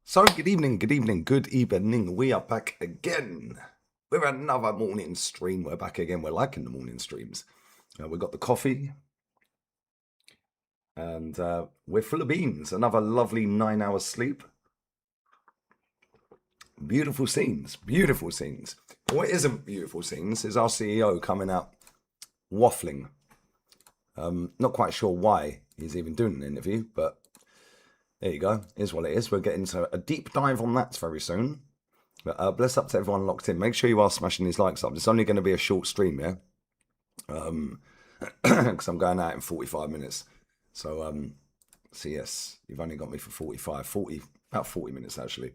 So, good evening, good evening, good evening. We are back again with another morning stream. We're back again. We're liking the morning streams. We've got the coffee and we're full of beans. Another lovely 9 hours sleep. Beautiful scenes, beautiful scenes. What isn't beautiful scenes is our CEO coming out waffling. Not quite sure why he's even doing an interview, but there you go. Is what it is. We'll get into a deep dive on that very soon. But bless up to everyone locked in. Make sure you are smashing these likes up. It's only going to be a short stream, yeah? Because I'm going out in 45 minutes. So yes, you've only got me for 40, about 40 minutes actually.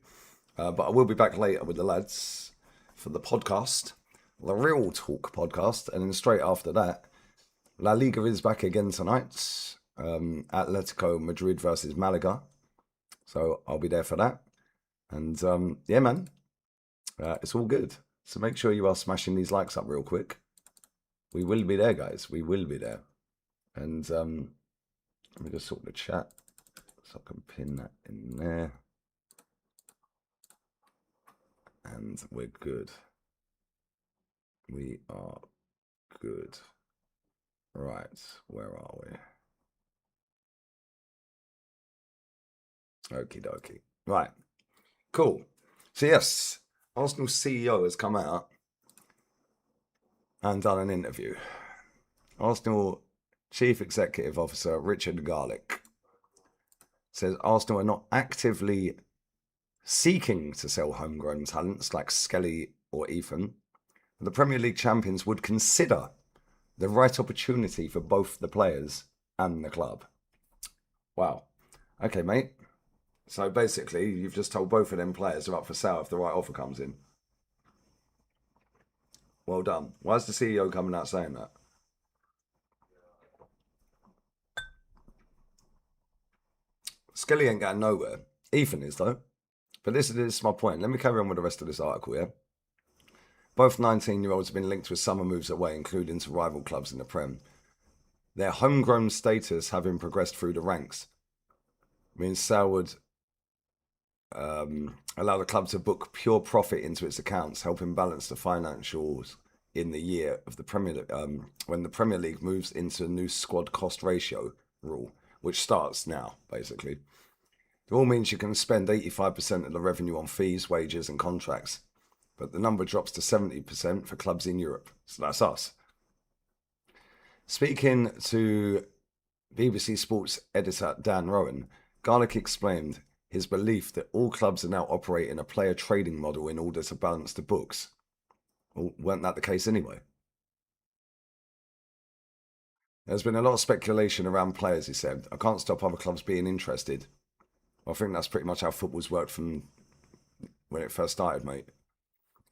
But I will be back later with the lads for the podcast, the Real Talk podcast. And then straight after that, La Liga is back again tonight. Atletico Madrid versus Malaga. So I'll be there for that. And yeah, man. It's all good. So make sure you are smashing these likes up real quick. We will be there, guys. We will be there. And let me just sort the chat so I can pin that in there. And we're good. We are good. Right, where are we? Okie dokie. Right, cool. So yes, Arsenal CEO has come out and done an interview. Arsenal Chief Executive Officer Richard Garlick says Arsenal are not actively seeking to sell homegrown talents like Skelly or Ethan. The Premier League champions would consider the right opportunity for both the players and the club. Wow. Okay, mate. So basically, you've just told both of them players are up for sale if the right offer comes in. Well done. Why is the CEO coming out saying that? Skelly ain't going nowhere. Ethan is, though. But this is my point. Let me carry on with the rest of this article, yeah? Both 19-year-olds have been linked with summer moves away, including to rival clubs in the Prem. Their homegrown status having progressed through the ranks means Sale would allow the club to book pure profit into its accounts, helping balance the financials in the year of the Premier when the Premier League moves into a new squad cost ratio rule, which starts now, basically. It all means you can spend 85% of the revenue on fees, wages, and contracts, but the number drops to 70% for clubs in Europe. So that's us. Speaking to BBC Sports editor Dan Rowan, Garlick explained his belief that all clubs are now operating a player trading model in order to balance the books. Well, weren't that the case anyway? There's been a lot of speculation around players, he said. I can't stop other clubs being interested. I think that's pretty much how football's worked from when it first started, mate.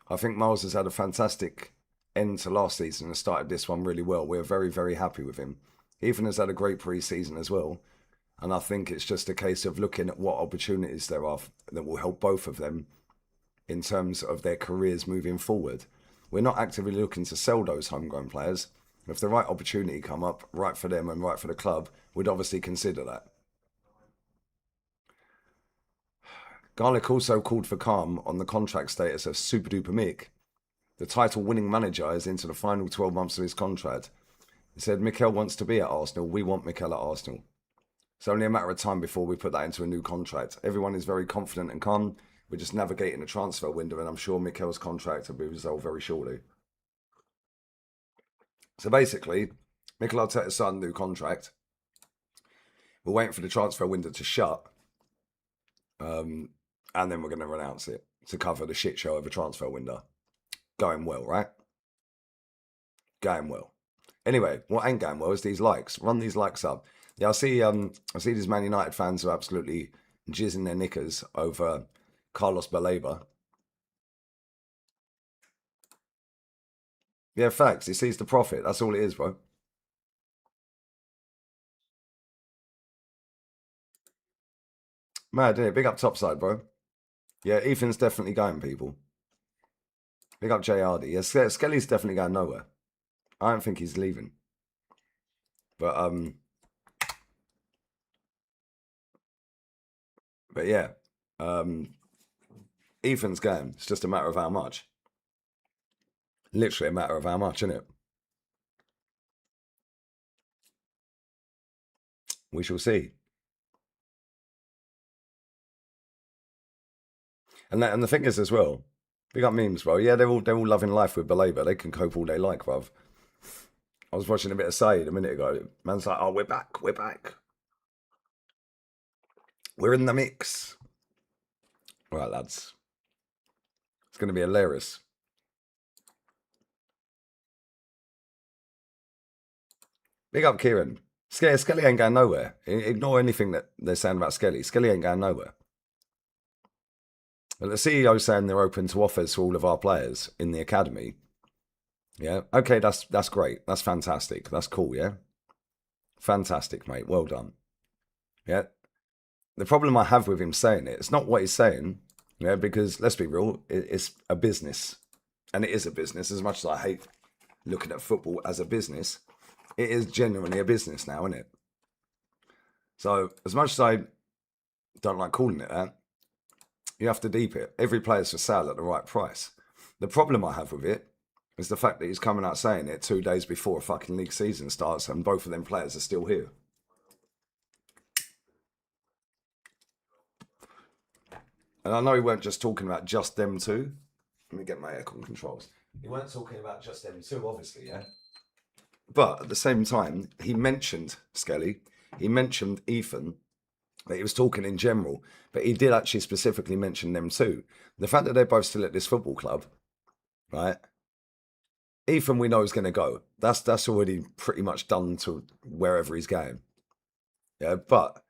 I think Miles has had a fantastic end to last season and started this one really well. We're very, very happy with him. Ethan has had a great pre-season as well. And I think it's just a case of looking at what opportunities there are that will help both of them in terms of their careers moving forward. We're not actively looking to sell those homegrown players. If the right opportunity come up, right for them and right for the club, we'd obviously consider that. Garlick also called for calm on the contract status of Super Duper Mick. The title winning manager is into the final 12 months of his contract. He said, Mikel wants to be at Arsenal. We want Mikel at Arsenal. It's only a matter of time before we put that into a new contract. Everyone is very confident and calm. We're just navigating a transfer window, and I'm sure Mikel's contract will be resolved very shortly. So basically, Mikel Arteta signed a new contract. We're waiting for the transfer window to shut, and then we're going to announce it to cover the shit show of a transfer window. Going well, right? Going well. Anyway, what ain't going well is these likes. Run these likes up. Yeah, I see these Man United fans who are absolutely jizzing their knickers over Carlos Baleba. Yeah, facts. He sees the profit. That's all it is, bro. Mad, innit? Big up topside, bro. Yeah, Ethan's definitely going, people. Big up JRD. Yeah, Skelly's definitely going nowhere. I don't think he's leaving. But yeah. Ethan's game. It's just a matter of how much. Literally a matter of how much, isn't it? We shall see. And the thing is as well, big up memes, bro. Yeah, they're all loving life with Belabor. They can cope all they like, bruv. I was watching a bit of Sade a minute ago. Man's like, oh, we're back, we're back. We're in the mix. All right, lads. It's going to be hilarious. Big up, Kieran. Skelly ain't going nowhere. Ignore anything that they're saying about Skelly. Skelly ain't going nowhere. But the CEO's saying they're open to offers for all of our players in the academy. Yeah. Okay, that's great. That's fantastic. That's cool, yeah? Fantastic, mate. Well done. Yeah. The problem I have with him saying it's not what he's saying, yeah, because let's be real, it's a business. And it is a business. As much as I hate looking at football as a business, it is genuinely a business now, isn't it? So, as much as I don't like calling it that, you have to deep it. Every player's for sale at the right price. The problem I have with it is the fact that he's coming out saying it 2 days before a fucking league season starts and both of them players are still here. And I know he weren't just talking about just them two. Let me get my aircon controls. He weren't talking about just them two, obviously, yeah? But at the same time, he mentioned Skelly, he mentioned Ethan, that he was talking in general, but he did actually specifically mention them too. The fact that they're both still at this football club, right? Ethan, we know, is going to go. That's already pretty much done to wherever he's going. Yeah, but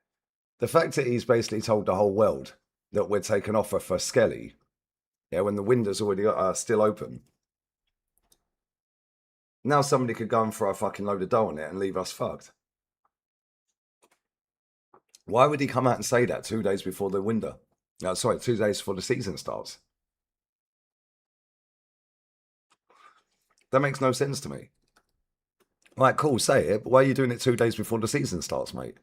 the fact that he's basically told the whole world that we're taking offer for Skelly, yeah, when the window's already still open. Now somebody could go and throw a fucking load of dough on it and leave us fucked. Why would he come out and say that 2 days before the window? 2 days before the season starts. That makes no sense to me. Like, cool, say it, but why are you doing it 2 days before the season starts, mate?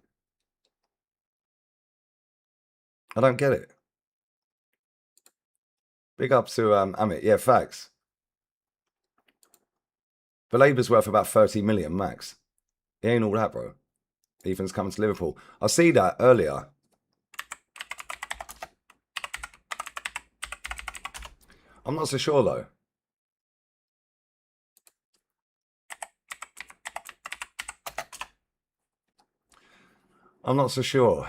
I don't get it. Big up to Amit. Yeah, facts. Belabor's worth about 30 million max. He ain't all that, bro. Ethan's coming to Liverpool. I see that earlier. I'm not so sure, though. I'm not so sure.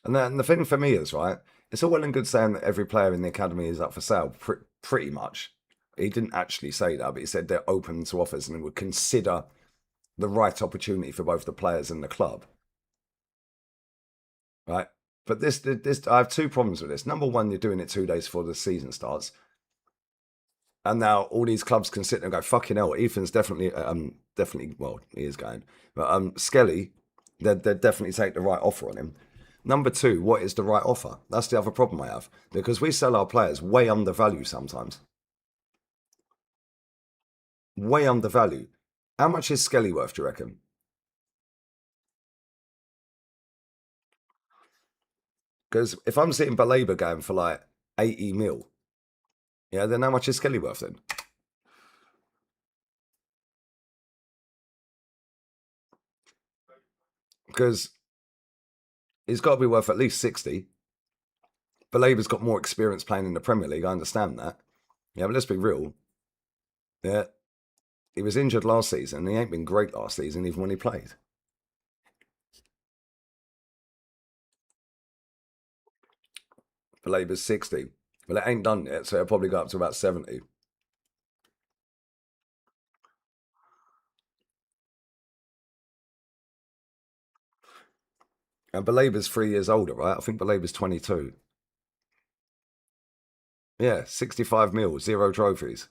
And then the thing for me is, right, it's all well and good saying that every player in the academy is up for sale, pretty much. He didn't actually say that, but he said they're open to offers and would consider the right opportunity for both the players and the club. Right? But this, I have two problems with this. Number one, you're doing it 2 days before the season starts. And now all these clubs can sit there and go, fucking hell, Ethan's definitely, well, he is going. But Skelly, they'd definitely take the right offer on him. Number two, what is the right offer? That's the other problem I have. Because we sell our players way undervalued sometimes. Way undervalued. How much is Skelly worth, do you reckon? Because if I'm seeing Belabor going for like 80 mil, yeah, then how much is Skelly worth then? Because he's got to be worth at least 60. Belabor's got more experience playing in the Premier League, I understand that. Yeah, but let's be real. Yeah, he was injured last season. He ain't been great last season, even when he played. Belabor's 60. Well, it ain't done yet, so it'll probably go up to about 70. And Belabor's 3 years older, right? I think Belabor's 22. Yeah, 65 mil, 0 trophies.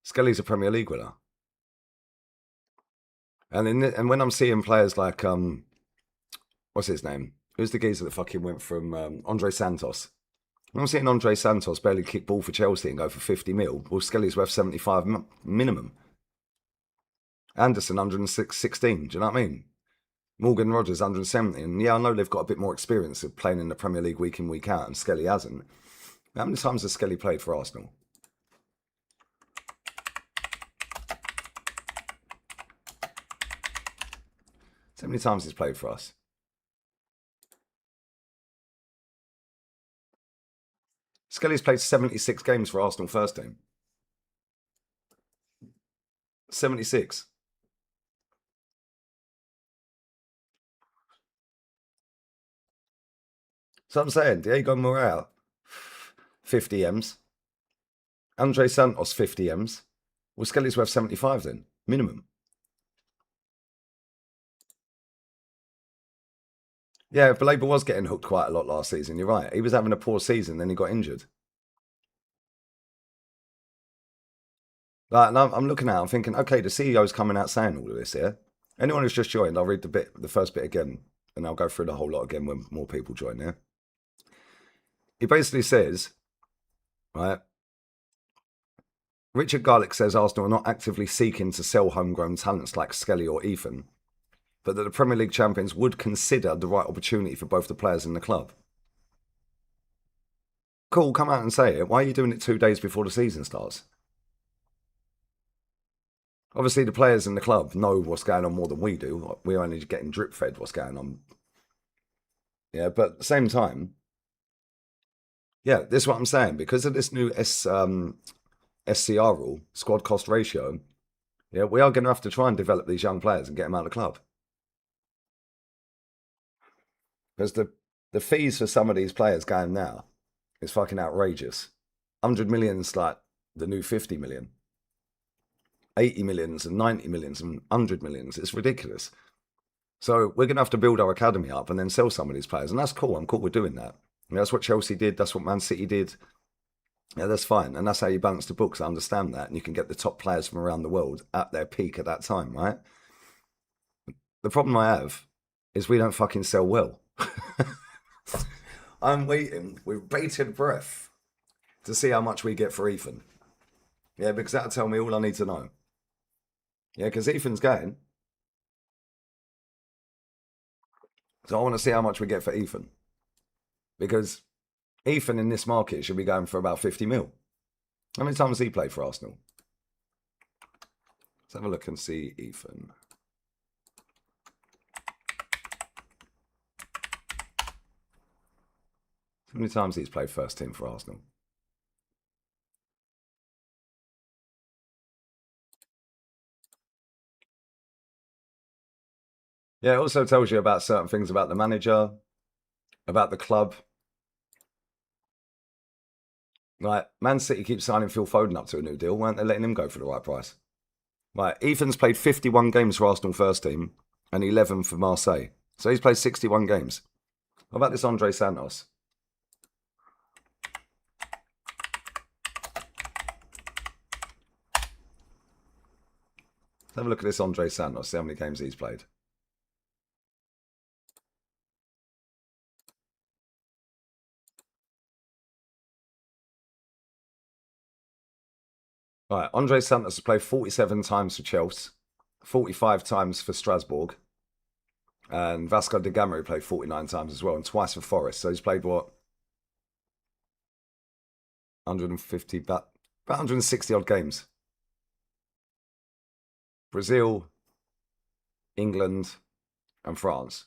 Skelly's a Premier League winner. And when I'm seeing players like what's his name? Who's the geezer that fucking went from Andre Santos? When I'm seeing Andre Santos barely kick ball for Chelsea and go for 50 mil, well, Skelly's worth 75 minimum. Anderson 116. Do you know what I mean? Morgan Rogers, 170. And yeah, I know they've got a bit more experience of playing in the Premier League week in, week out, and Skelly hasn't. How many times has Skelly played for Arsenal? So many times he's played for us. Skelly's played 76 games for Arsenal first team. 76. So I'm saying, Diego Morel, 50 M's. Andre Santos, 50 M's. Well, Skelly's worth 75 then, minimum. Yeah, Baleba was getting hooked quite a lot last season. You're right. He was having a poor season, then he got injured. Like, and I'm looking at it, I'm thinking, okay, the CEO's coming out saying all of this here. Anyone who's just joined, I'll read the first bit again, and I'll go through the whole lot again when more people join here. He basically says, right, Richard Garlick says Arsenal are not actively seeking to sell homegrown talents like Skelly or Ethan, but that the Premier League champions would consider the right opportunity for both the players and the club. Cool, come out and say it. Why are you doing it 2 days before the season starts? Obviously, the players in the club know what's going on more than we do. We're only getting drip fed what's going on. Yeah, but at the same time, yeah, this is what I'm saying. Because of this new SCR rule, squad cost ratio, yeah, we are going to have to try and develop these young players and get them out of the club. Because the fees for some of these players going now is fucking outrageous. 100 million's like the new 50 million. 80 millions and 90 millions and 100 millions. It's ridiculous. So we're going to have to build our academy up and then sell some of these players. And that's cool. I'm cool with doing that. And that's what Chelsea did. That's what Man City did. Yeah, that's fine. And that's how you balance the books. I understand that. And you can get the top players from around the world at their peak at that time, right? The problem I have is we don't fucking sell well. I'm waiting with bated breath to see how much we get for Ethan. Yeah, because that'll tell me all I need to know. Yeah, because Ethan's going. So I want to see how much we get for Ethan. Because Ethan in this market should be going for about 50 mil. How many times has he played for Arsenal? Let's have a look and see Ethan. How many times he's played first team for Arsenal? Yeah, it also tells you about certain things about the manager, about the club. Like, Man City keeps signing Phil Foden up to a new deal. Weren't they letting him go for the right price? Right, Ethan's played 51 games for Arsenal first team and 11 for Marseille. So he's played 61 games. How about this Andre Santos? Let's have a look at this Andre Santos, see how many games he's played. Right, Andre Santos has played 47 times for Chelsea, 45 times for Strasbourg, and Vasco da Gama played 49 times as well, and twice for Forest. So he's played what? 150, about 160 odd games. Brazil, England, and France.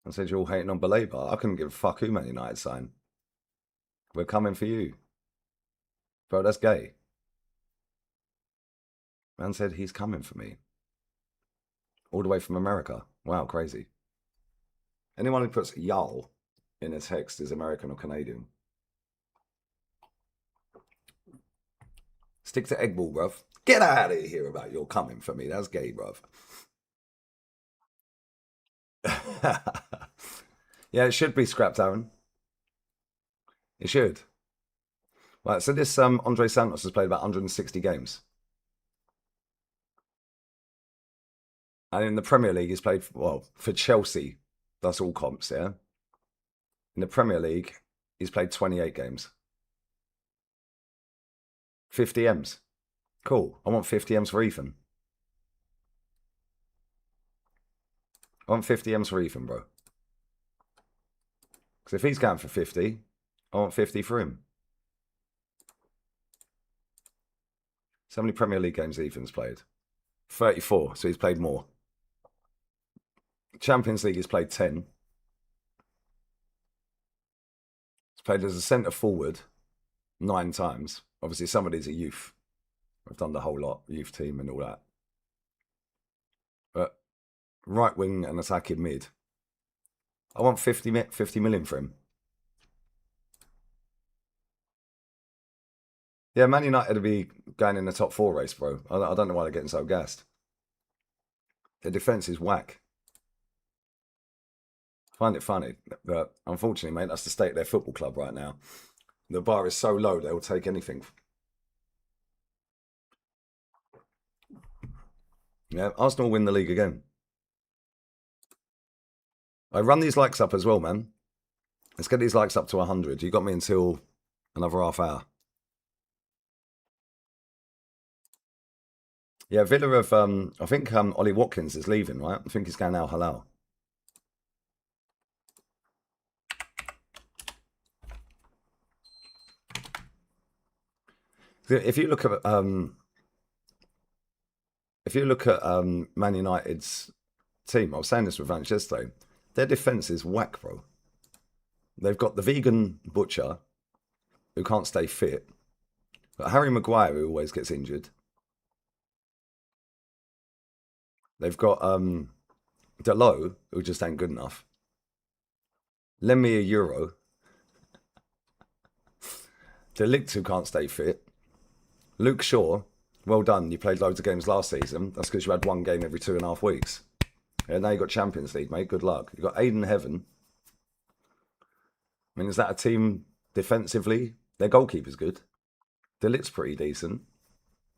I said you're all hating on Baleba. I couldn't give a fuck who Man United signed. We're coming for you. Bro, that's gay. Man said he's coming for me. All the way from America. Wow, crazy. Anyone who puts y'all in a text is American or Canadian. Stick to egg ball, bruv. Get out of here about you're coming for me. That's gay, bruv. Yeah, it should be scrapped, Aaron. It should. Right, so this Andre Santos has played about 160 games. And in the Premier League, he's played, well, for Chelsea. That's all comps, yeah? In the Premier League, he's played 28 games. 50 M's. Cool. I want 50 M's for Ethan. I want 50 M's for Ethan, bro. Because if he's going for 50, I want 50 for him. So how many Premier League games Ethan's played? 34, so he's played more. Champions League, he's played 10. He's played as a centre forward 9 times. Obviously, some of these are youth. I've done the whole lot, youth team and all that. But right wing and attacking mid. I want 50 million for him. Yeah, Man United will be going in the top 4 race, bro. I don't know why they're getting so gassed. Their defence is whack. I find it funny, but unfortunately, mate, that's the state of their football club right now. The bar is so low, they will take anything. Yeah, Arsenal win the league again. I run these likes up as well, man. Let's get these likes up to 100. You got me until another half hour. Yeah, Villa have, I think Ollie Watkins is leaving, right? I think he's going Al Hilal. If you look at Man United's team, I was saying this with Vance yesterday, their defence is whack, bro. They've got the vegan butcher who can't stay fit, but Harry Maguire who always gets injured. They've got Delo who just ain't good enough. Lend me a euro. De Ligt who can't stay fit. Luke Shaw, well done. You played loads of games last season. That's because you had one game every 2.5 weeks. Yeah, now you got Champions League, mate. Good luck. You got Aiden Heaven. I mean, is that a team defensively? Their goalkeeper's good. De Ligt's pretty decent.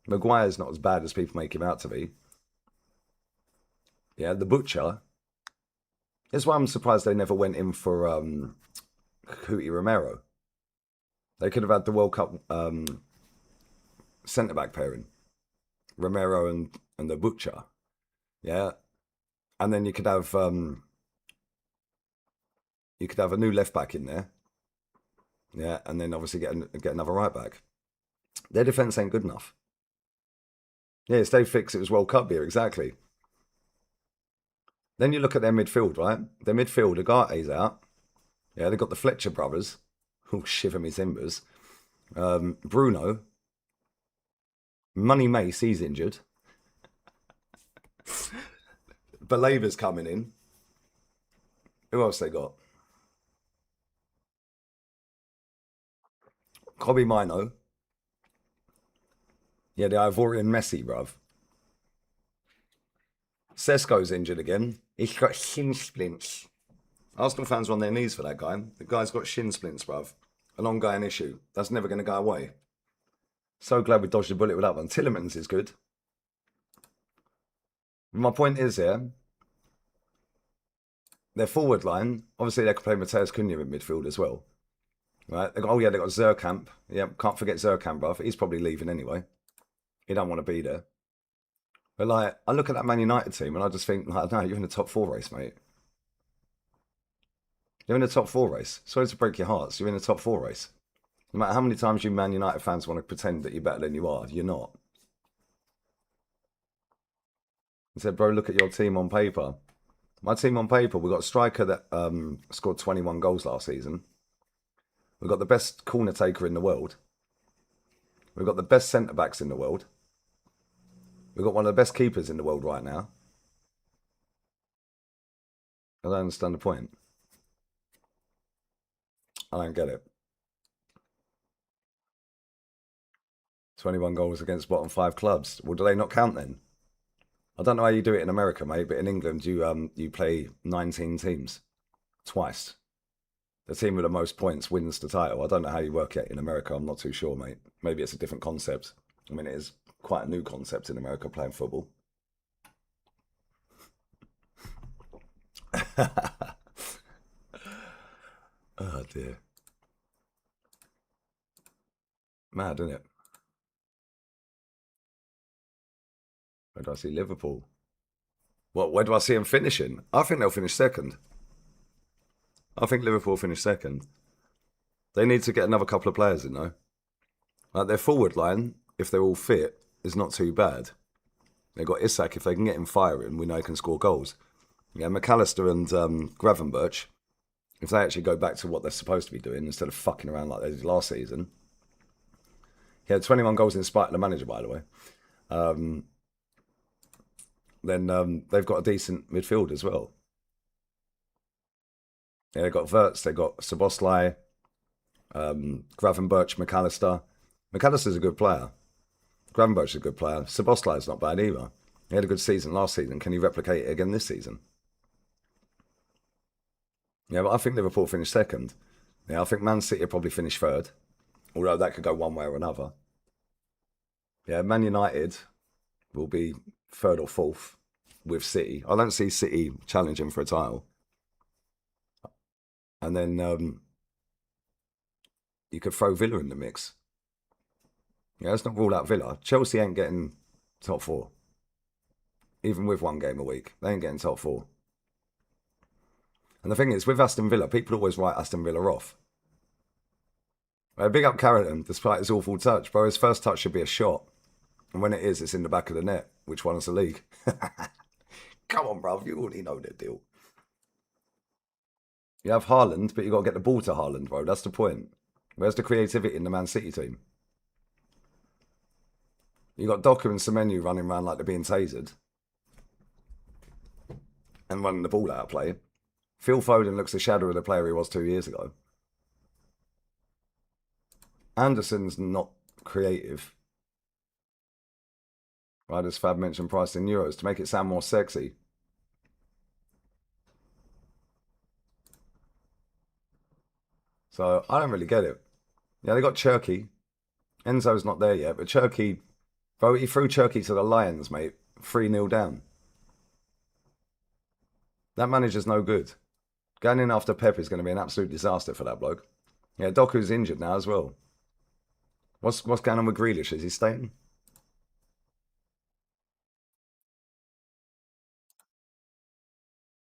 Maguire's not as bad as people make him out to be. Yeah, the butcher. That's why I'm surprised they never went in for Cuti Romero. They could have had the World Cup centre back pairing, Romero and the butcher. Yeah, and then you could have a new left back in there. Yeah, and then obviously get another right back. Their defence ain't good enough. Yeah, stay fixed. It was World Cup beer, exactly. Then you look at their midfield, right? Their midfield, Agate's out. Yeah, they've got the Fletcher brothers. Oh, shiver me timbers. Bruno. Money Mace, he's injured. Belaber's coming in. Who else they got? Kobe Mino. Yeah, the Ivorian Messi, bruv. Sesko's injured again. He's got shin splints. Arsenal fans are on their knees for that guy. The guy's got shin splints, bruv. An ongoing issue. That's never going to go away. So glad we dodged a bullet with that one. Tillemans is good. My point is here, their forward line, obviously they could play Mateus Cunha in midfield as well. Right? Oh yeah, they got Zerkamp. Yeah, can't forget Zerkamp, bruv. He's probably leaving anyway. He don't want to be there. But like, I look at that Man United team and I just think, like, no, you're in the top 4 race, mate. You're in the top 4 race. Sorry to break your hearts. You're in the top 4 race. No matter how many times you Man United fans want to pretend that you're better than you are, you're not. I said, bro, look at your team on paper. My team on paper, we've got a striker that scored 21 goals last season. We've got the best corner taker in the world. We've got the best centre backs in the world. We've got one of the best keepers in the world right now. I don't understand the point. I don't get it. 21 goals against bottom 5 clubs. Well, do they not count then? I don't know how you do it in America, mate, but in England you play 19 teams twice. The team with the most points wins the title. I don't know how you work it in America. I'm not too sure, mate. Maybe it's a different concept. I mean, it is quite a new concept in America playing football. Oh dear. Mad, isn't it? Where do I see Liverpool? Where do I see them finishing? I think they'll finish second. I think Liverpool finish second. They need to get another couple of players in though. Like their forward line, if they're all fit, is not too bad. They've got Isak. If they can get him firing, we know he can score goals. Yeah, McAllister and Gravenberch, if they actually go back to what they're supposed to be doing instead of fucking around like they did last season. He had 21 goals in spite of the manager, by the way. Then they've got a decent midfield as well. Yeah, they've got Wirtz, they've got Szoboszlai, Gravenberch, McAllister. McAllister's a good player. Gravenberch is a good player. Szoboszlai's not bad either. He had a good season last season. Can he replicate it again this season? Yeah, but I think Liverpool finished second. Yeah, I think Man City will probably finish third. Although that could go one way or another. Yeah, Man United will be third or fourth with City. I don't see City challenging for a title. And then you could throw Villa in the mix. Yeah, let's not rule out Villa. Chelsea ain't getting top four. Even with one game a week, they ain't getting top four. And the thing is, with Aston Villa, people always write Aston Villa off. Big up Carrington, despite his awful touch. Bro, his first touch should be a shot. And when it is, it's in the back of the net, which won us the league. Come on, bruv, you already know the deal. You have Haaland, but you got to get the ball to Haaland, bro. That's the point. Where's the creativity in the Man City team? You got Doku and Semenyo running around like they're being tasered. And running the ball out of play. Phil Foden looks the shadow of the player he was 2 years ago. Anderson's not creative. Right, as Fab mentioned, priced in euros to make it sound more sexy. So I don't really get it. Yeah, they got Cherky. Enzo's not there yet, but Cherky, bro, he threw Cherky to the Lions, mate. 3-0 down. That manager's no good. Going in after Pep is going to be an absolute disaster for that bloke. Yeah, Doku's injured now as well. What's going on with Grealish? Is he staying?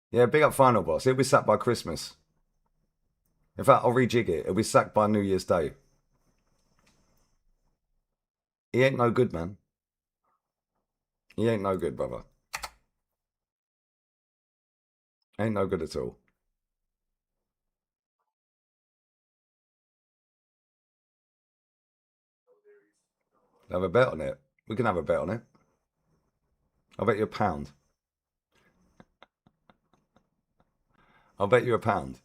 Yeah, big up final boss. He'll be sacked by Christmas. In fact, I'll rejig it. He'll be sacked by New Year's Day. He ain't no good, man. He ain't no good, brother. Ain't no good at all. Have a bet on it. We can have a bet on it. I'll bet you £1. I'll bet you £1.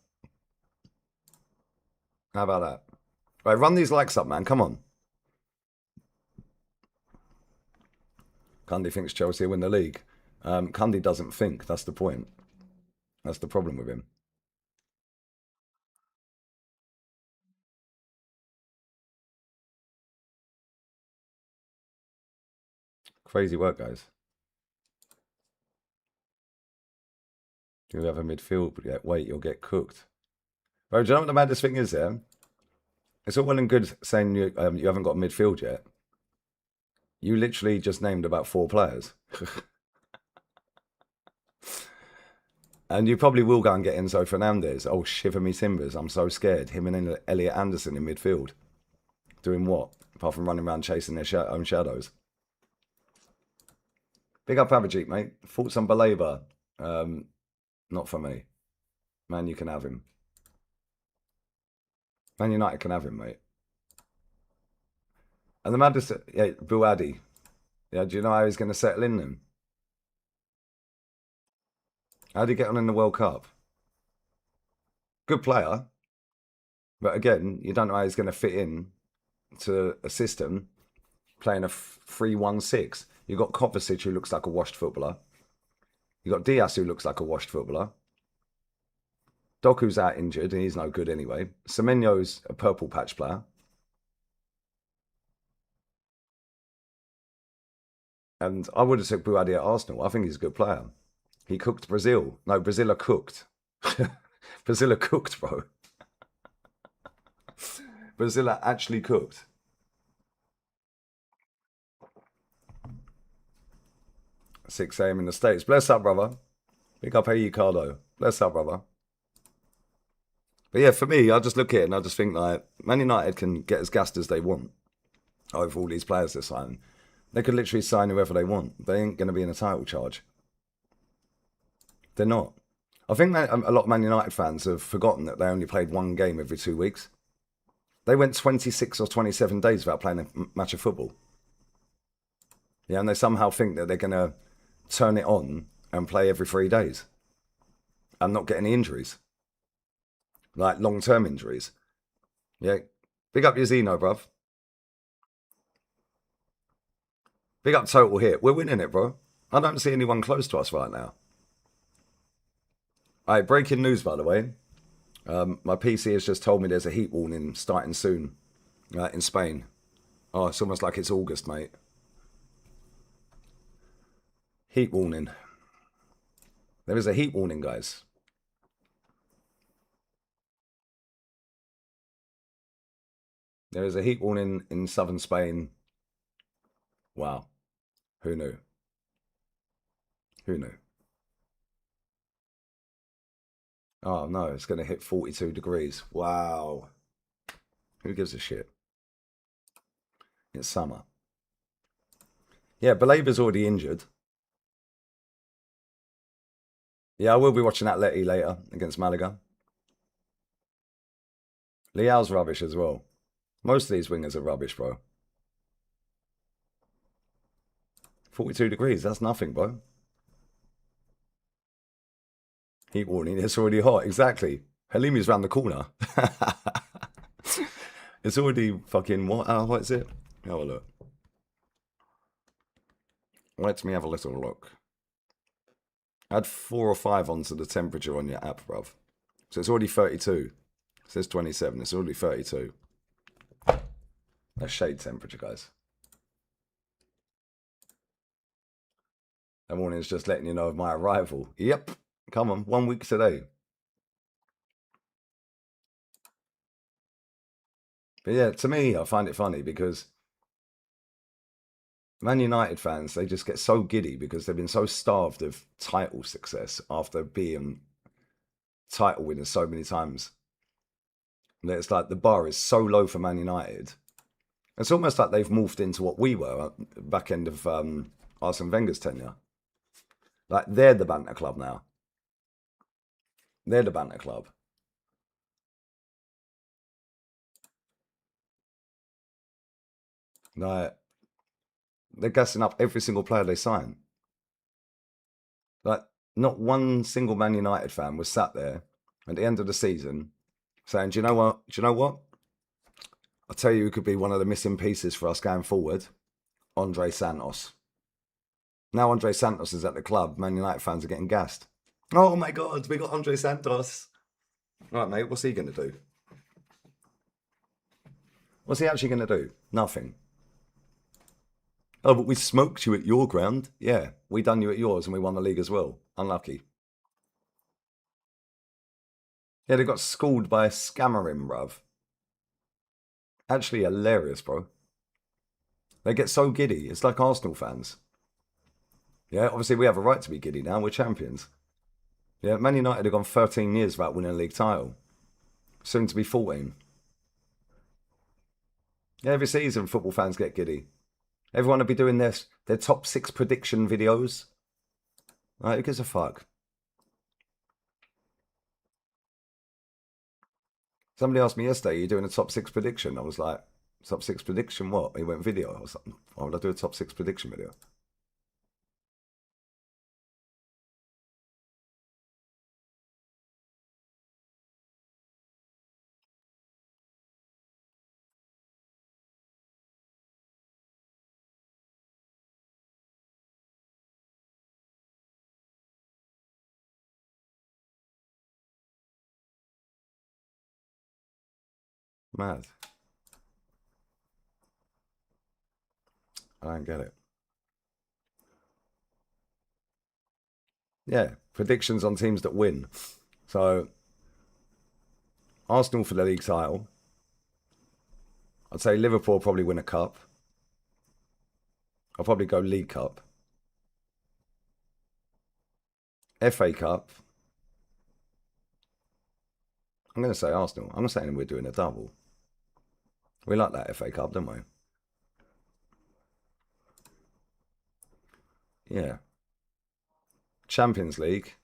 How about that? Right, run these likes up, man. Come on. Cundy thinks Chelsea will win the league. Cundy doesn't think. That's the point. That's the problem with him. Crazy work, guys. You have a midfield, but yet wait, you'll get cooked. Bro, do you know what the maddest thing is there? It's all well and good saying you haven't got a midfield yet. You literally just named about 4 players. And you probably will go and get Enzo Fernandez. Oh, shiver me timbers. I'm so scared. Him and Elliot Anderson in midfield. Doing what? Apart from running around chasing their own shadows. Big up Abhijit, mate. Thoughts on Baleba? Not for me. Man, you can have him. Man United can have him, mate. And the maddest, yeah, Buadi. Yeah, do you know how he's going to settle in them? How did he get on in the World Cup? Good player. But again, you don't know how he's going to fit in to a system playing a 3-1-6. You've got Kovacic, who looks like a washed footballer. You've got Diaz, who looks like a washed footballer. Doku's out injured, and he's no good anyway. Semenyo's a purple patch player. And I would have said Buadi at Arsenal. I think he's a good player. He cooked Brazil. No, Brazil are cooked. Brazil are cooked, bro. Brazil are actually cooked. 6 a.m. in the States. Bless up, brother. Big up, hey, Cardo. Bless up, brother. But yeah, for me, I just look at it and I just think like Man United can get as gassed as they want over all these players they're signing. They could literally sign whoever they want. They ain't going to be in a title charge. They're not. I think that a lot of Man United fans have forgotten that they only played one game every 2 weeks. They went 26 or 27 days without playing a match of football. Yeah, and they somehow think that they're going to turn it on and play every 3 days and not get any injuries, like long-term injuries. Yeah, big up your Zeno, bruv. Big up Total Hit. We're winning it, bro. I don't see anyone close to us right now. All right, breaking news, by the way. My PC has just told me there's a heat warning starting soon in Spain. Oh, it's almost like it's August, mate. Heat warning. There is a heat warning, guys. There is a heat warning in southern Spain. Wow. Who knew? Who knew? Oh, no, it's going to hit 42 degrees. Wow. Who gives a shit? It's summer. Yeah, Balaba's already injured. Yeah, I will be watching Atleti later against Malaga. Leal's rubbish as well. Most of these wingers are rubbish, bro. 42 degrees, that's nothing, bro. Heat warning, it's already hot. Exactly. Halimi's round the corner. It's already fucking what? What is it? Have a look. Let me have a little look. Add 4 or 5 onto the temperature on your app, bruv. So it's already 32. It says 27. It's already 32. That's shade temperature, guys. That warning is just letting you know of my arrival. Yep. Come on. 1 week today. But yeah, to me, I find it funny because Man United fans, they just get so giddy because they've been so starved of title success after being title winners so many times. And it's like the bar is so low for Man United. It's almost like they've morphed into what we were at the back end of Arsene Wenger's tenure. Like, they're the banter club now. They're the banter club. Like, they're gassing up every single player they sign. Like, not one single Man United fan was sat there at the end of the season saying, do you know what? Do you know what? I'll tell you who could be one of the missing pieces for us going forward. Andre Santos. Now Andre Santos is at the club. Man United fans are getting gassed. Oh my God, we got Andre Santos. Right, mate, what's he going to do? What's he actually going to do? Nothing. Oh, but we smoked you at your ground. Yeah, we done you at yours and we won the league as well. Unlucky. Yeah, they got schooled by a Scamarin, bruv. Actually hilarious, bro. They get so giddy. It's like Arsenal fans. Yeah, obviously we have a right to be giddy now. We're champions. Yeah, Man United have gone 13 years without winning a league title. Soon to be 14. Yeah, every season football fans get giddy. Everyone will be doing their top 6 prediction videos. Right, who gives a fuck? Somebody asked me yesterday, are you doing a top 6 prediction? I was like, top 6 prediction what? He went video. I was like, why would I do a top 6 prediction video? Mad. I don't get it. Yeah, predictions on teams that win. So, Arsenal for the league title. I'd say Liverpool probably win a cup. I'll probably go League Cup. FA Cup. I'm going to say Arsenal. I'm not saying we're doing a double. We like that FA Cup, don't we? Yeah. Champions League.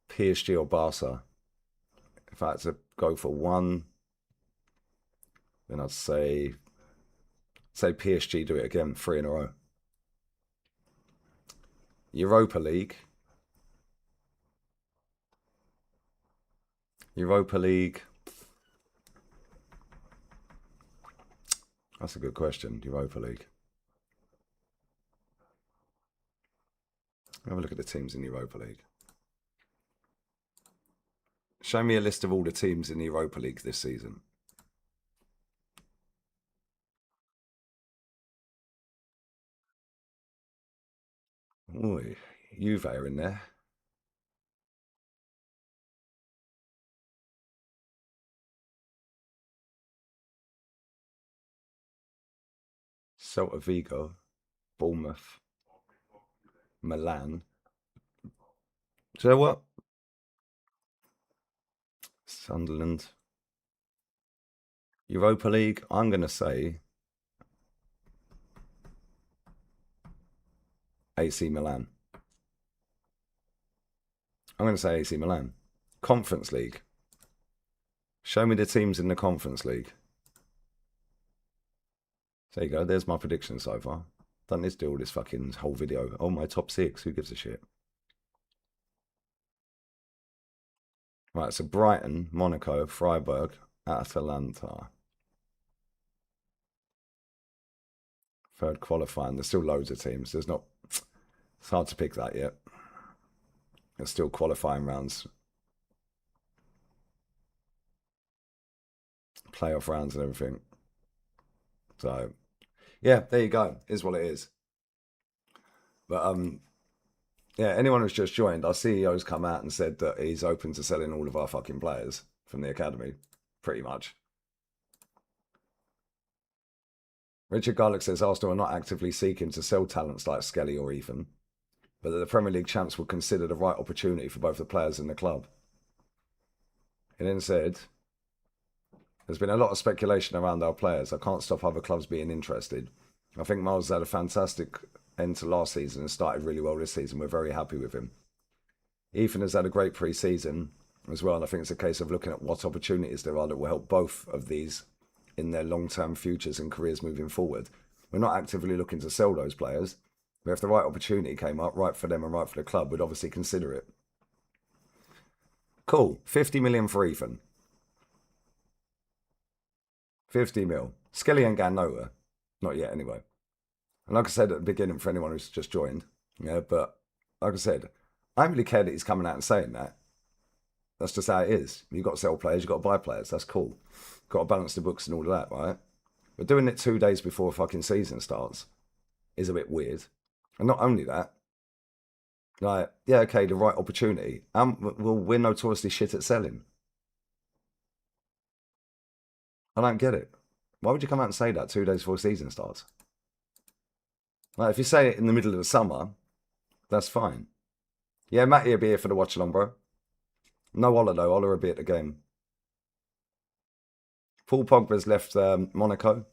PSG or Barca. If I had to go for one, then I'd say PSG do it again, 3 in a row. Europa League. Europa League. That's a good question. Europa League. Have a look at the teams in Europa League. Show me a list of all the teams in the Europa League this season. Oi, Juve are in there. Celta Vigo, Bournemouth, Milan. Do you know what? Sunderland. Europa League, I'm going to say AC Milan. I'm going to say AC Milan. Conference League. Show me the teams in the Conference League. There you go. There's my prediction so far. Don't need to do all this fucking whole video. Oh, my top six. Who gives a shit? Right, so Brighton, Monaco, Freiburg, Atalanta. Third qualifying. There's still loads of teams. There's not. It's hard to pick that yet. There's still qualifying rounds, playoff rounds, and everything. So, yeah, there you go. Is what it is. But yeah. Anyone who's just joined, our CEO's come out and said that he's open to selling all of our fucking players from the academy, pretty much. Richard Garlick says Arsenal are not actively seeking to sell talents like Skelly or Ethan, but that the Premier League champs would consider the right opportunity for both the players and the club. He then said, there's been a lot of speculation around our players. I can't stop other clubs being interested. I think Miles had a fantastic end to last season and started really well this season. We're very happy with him. Ethan has had a great pre-season as well, and I think it's a case of looking at what opportunities there are that will help both of these in their long-term futures and careers moving forward. We're not actively looking to sell those players, but if the right opportunity came up, right for them and right for the club, we'd obviously consider it. Cool. 50 million for Ethan. 50 mil. Skelly ain't going nowhere. Not yet, anyway. And like I said at the beginning, for anyone who's just joined, yeah, but like I said, I don't really care that he's coming out and saying that. That's just how it is. You've got to sell players, you've got to buy players. That's cool. Got to balance the books and all of that, right? But doing it 2 days before fucking season starts is a bit weird. And not only that, like, yeah, okay, the right opportunity. Well, we're notoriously shit at selling. I don't get it. Why would you come out and say that 2 days before season starts? Like, if you say it in the middle of the summer, that's fine. Yeah, Matty will be here for the watch along, bro. No Ola though. Ola will be at the game. Paul Pogba's left Monaco.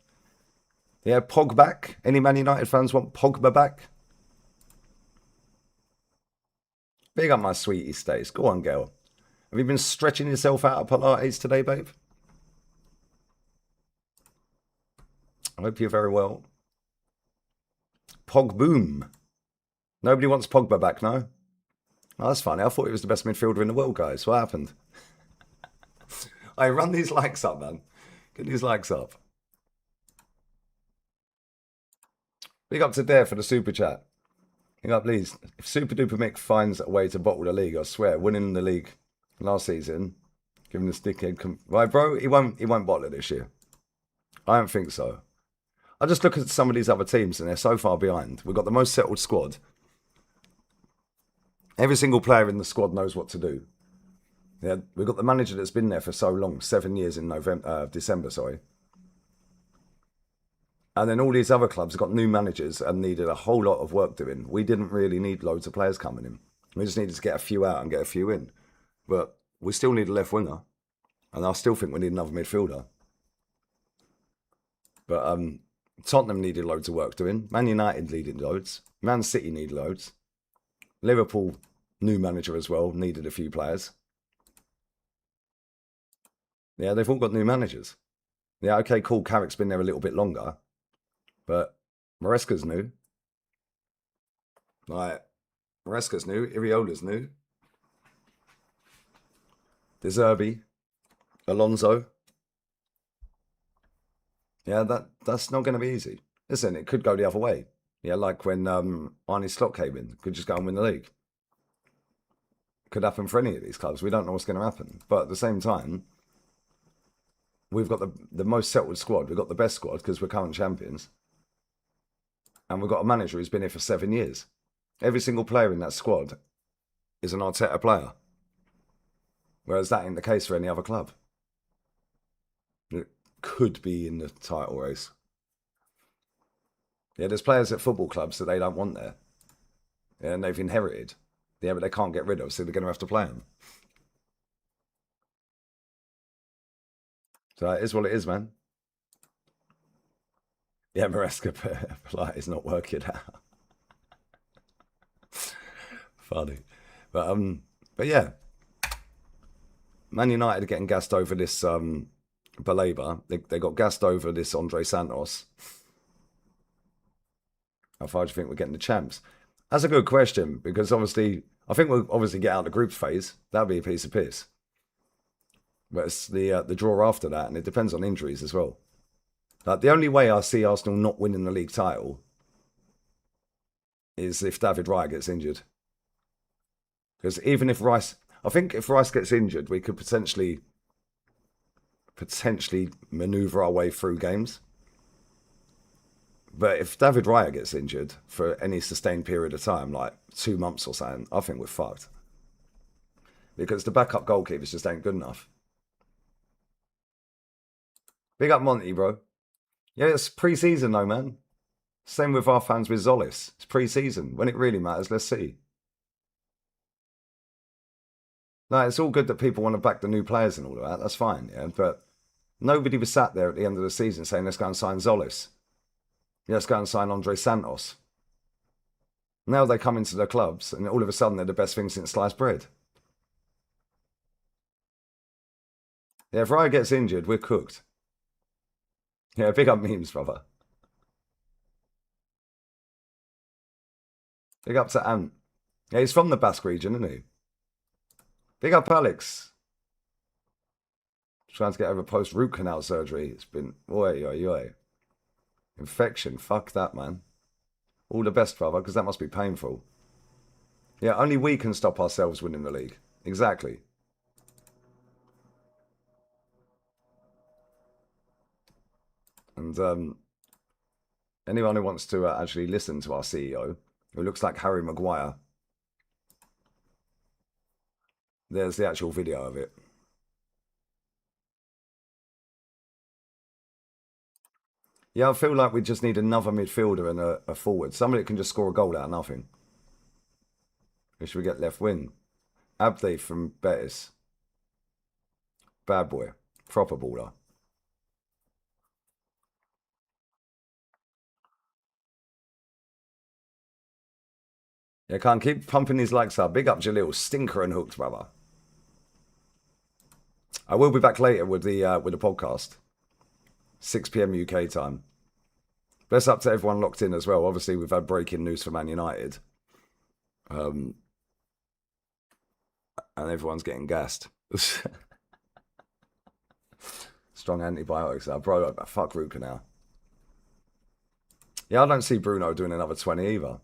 Yeah, Pog back. Any Man United fans want Pogba back? Big up my sweetie Stace. Go on, girl. Have you been stretching yourself out of Pilates today, babe? I hope you're very well. Pog boom. Nobody wants Pogba back, no? Oh, that's funny. I thought he was the best midfielder in the world, guys. What happened? I run these likes up, man. Get these likes up. Big up to Dare for the super chat. Big up, please. If Super Duper Mick finds a way to bottle the league, I swear, winning the league last season, giving this dickhead... Right, bro, he won't bottle it this year. I don't think so. I just look at some of these other teams and they're so far behind. We've got the most settled squad. Every single player in the squad knows what to do. Yeah, we've got the manager that's been there for so long, 7 years in December, sorry. And then all these other clubs have got new managers and needed a whole lot of work doing. We didn't really need loads of players coming in. We just needed to get a few out and get a few in. But we still need a left winger. And I still think we need another midfielder. But Tottenham needed loads of work doing. Man United needed loads. Man City needed loads. Liverpool, new manager as well, needed a few players. Yeah, they've all got new managers. Yeah, okay, cool. Carrick's been there a little bit longer. But Maresca's new. Like, Maresca's new. Iriola's new. De Zerbi. Alonso. Yeah, that's not going to be easy. Listen, it could go the other way. Yeah, like when Arne Slot came in. Could just go and win the league. Could happen for any of these clubs. We don't know what's going to happen. But at the same time, we've got the most settled squad. We've got the best squad because we're current champions. And we've got a manager who's been here for 7 years. Every single player in that squad is an Arteta player. Whereas that ain't the case for any other club. It could be in the title race. Yeah, there's players at football clubs that they don't want there. Yeah, and they've inherited. Yeah, but they can't get rid of, so they're going to have to play them. So it is what it is, man. Yeah, Maresca Polite is not working out. Funny. But yeah. Man United are getting gassed over this Baleba. They got gassed over this Andre Santos. How far do you think we're getting the champs? That's a good question, because obviously, I think we'll obviously get out of the group phase. That'd be a piece of piss. But it's the draw after that, and it depends on injuries as well. Like, the only way I see Arsenal not winning the league title is if David Raya gets injured. Because even if Rice, I think if Rice gets injured, we could potentially manoeuvre our way through games. But if David Raya gets injured for any sustained period of time, like 2 months or something, I think we're fucked. Because the backup goalkeepers just ain't good enough. Big up Monty, bro. Yeah, it's pre-season though, man. Same with our fans with Zolis. It's pre-season. When it really matters, let's see. No, it's all good that people want to back the new players and all of that. That's fine, yeah. But nobody was sat there at the end of the season saying, let's go and sign Zolis. Yeah, let's go and sign Andre Santos. Now they come into the clubs and all of a sudden they're the best thing since sliced bread. Yeah, if Raya gets injured, we're cooked. Yeah, big up memes, brother. Big up to Ant. Yeah, he's from the Basque region, isn't he? Big up Alex. Trying to get over post root canal surgery. It's been oi. Infection. Fuck that, man. All the best, brother, because that must be painful. Yeah, only we can stop ourselves winning the league. Exactly. And anyone who wants to actually listen to our CEO, who looks like Harry Maguire, there's the actual video of it. Yeah, I feel like we just need another midfielder and a forward. Somebody that can just score a goal out of nothing. Who should we get left wing? Abdi from Betis. Bad boy. Proper baller. Yeah, can't keep pumping these likes up. Big up Jalil. Stinker and hooked, brother. I will be back later with the podcast. 6 p.m. UK time. Bless up to everyone locked in as well. Obviously, we've had breaking news for Man United. And everyone's getting gassed. Strong antibiotics. Bro, fuck root canal. Yeah, I don't see Bruno doing another 20 either.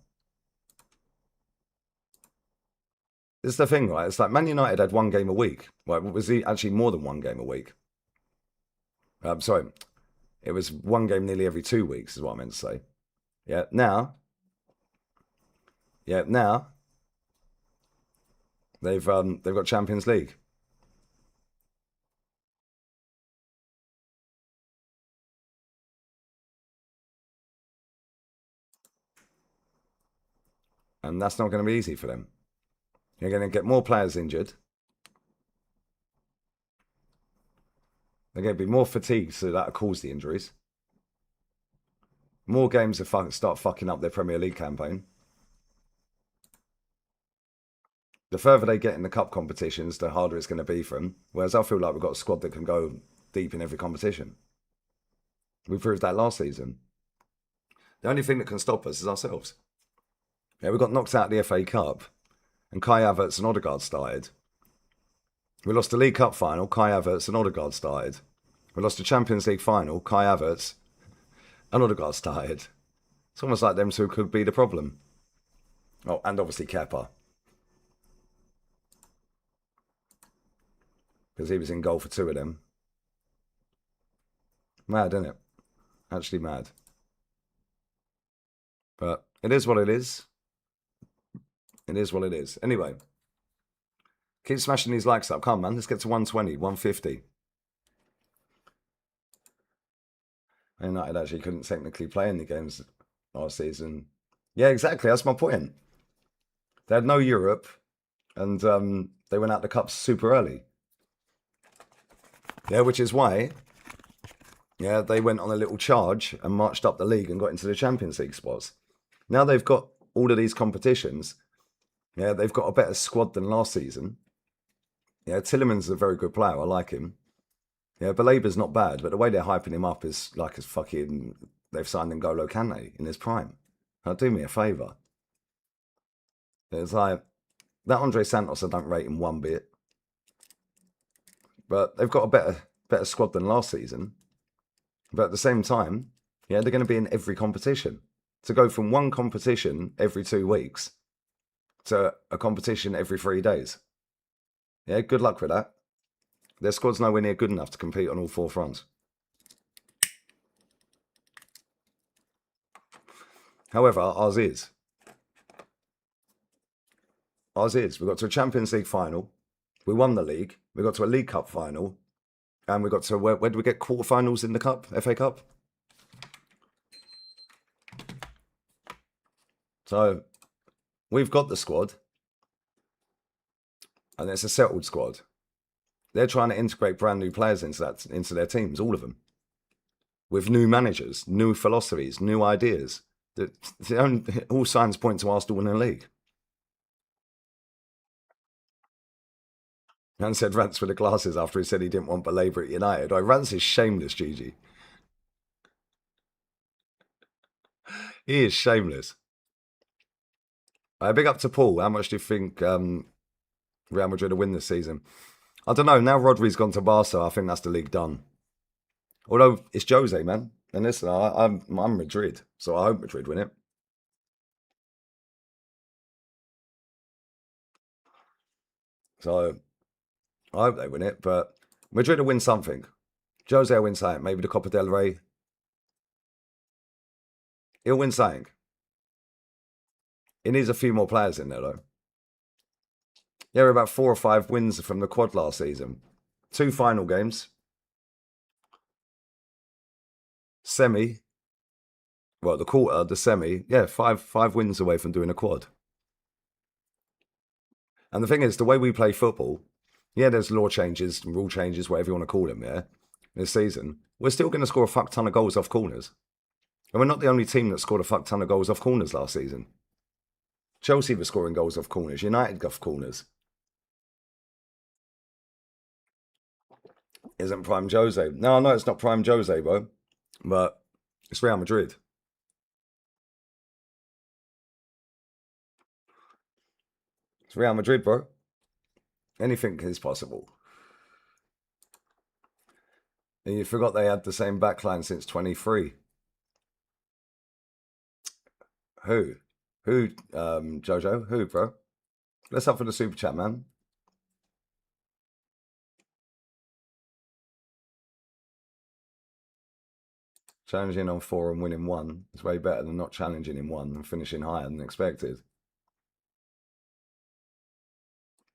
It's the thing, right? It's like Man United had 1 game a week. Well, was he actually more than 1 game a week? Sorry, it was 1 game nearly every 2 weeks, is what I meant to say. Yeah, now they've got Champions League. And that's not going to be easy for them. You're going to get more players injured. They're going to be more fatigued, so that'll cause the injuries. More games to start fucking up their Premier League campaign. The further they get in the cup competitions, the harder it's going to be for them. Whereas I feel like we've got a squad that can go deep in every competition. We proved that last season. The only thing that can stop us is ourselves. Yeah, we got knocked out of the FA Cup, and Kai Havertz and Odegaard started. We lost the League Cup final, Kai Havertz and Odegaard started. We lost the Champions League final, Kai Havertz and Odegaard started. It's almost like them two could be the problem. Oh, and obviously Kepa. Because he was in goal for two of them. Mad, isn't it? Actually mad. But it is what it is. It is what it is. Anyway, keep smashing these likes up. Come on, man. Let's get to 120, 150. United actually couldn't technically play any games last season. Yeah, exactly. That's my point. They had no Europe, and they went out the cups super early. Yeah, which is why, yeah, they went on a little charge and marched up the league and got into the Champions League spots. Now they've got all of these competitions. Yeah, they've got a better squad than last season. Yeah, Tillemans a very good player. I like him. Yeah, Balaba's not bad, but the way they're hyping him up is like as fucking they've signed N'Golo Kante in his prime. Now do me a favour. It's like that Andre Santos, I don't rate him one bit. But they've got a better squad than last season. But at the same time, yeah, they're going to be in every competition. To go from one competition every 2 weeks to a competition every 3 days. Yeah, good luck with that. Their squad's nowhere near good enough to compete on all four fronts. However, ours is. Ours is. We got to a Champions League final. We won the league. We got to a League Cup final. And we got to, where did we get quarterfinals in the Cup? FA Cup? So, we've got the squad. And it's a settled squad. They're trying to integrate brand new players into their teams, all of them. With new managers, new philosophies, new ideas. All signs point to Arsenal winning the league. And said Rance with the glasses after he said he didn't want Baleba at United. Oh, Rance is shameless, Gigi. He is shameless. Big up to Paul. How much do you think Real Madrid will win this season? I don't know. Now Rodri's gone to Barca, I think that's the league done. Although it's Jose, man. And listen, I'm Madrid, so I hope Madrid win it. So I hope they win it, but Madrid will win something. Jose will win something. Maybe the Copa del Rey. He'll win something. He needs a few more players in there, though. Yeah, we're about 4 or 5 wins from the quad last season. 2 final games. Semi. Well, the quarter, the semi. Yeah, 5 wins away from doing a quad. And the thing is, the way we play football, yeah, there's law changes, rule changes, whatever you want to call them, yeah, this season. We're still going to score a fuck ton of goals off corners. And we're not the only team that scored a fuck ton of goals off corners last season. Chelsea were scoring goals off corners. United off corners. Isn't prime Jose. No, I know it's not prime Jose, bro. But it's Real Madrid. It's Real Madrid, bro. Anything is possible. And you forgot they had the same backline since 23. Who? Who, Jojo? Who, bro? Let's up for the super chat, man. Challenging on 4 and winning 1 is way better than not challenging in 1 and finishing higher than expected.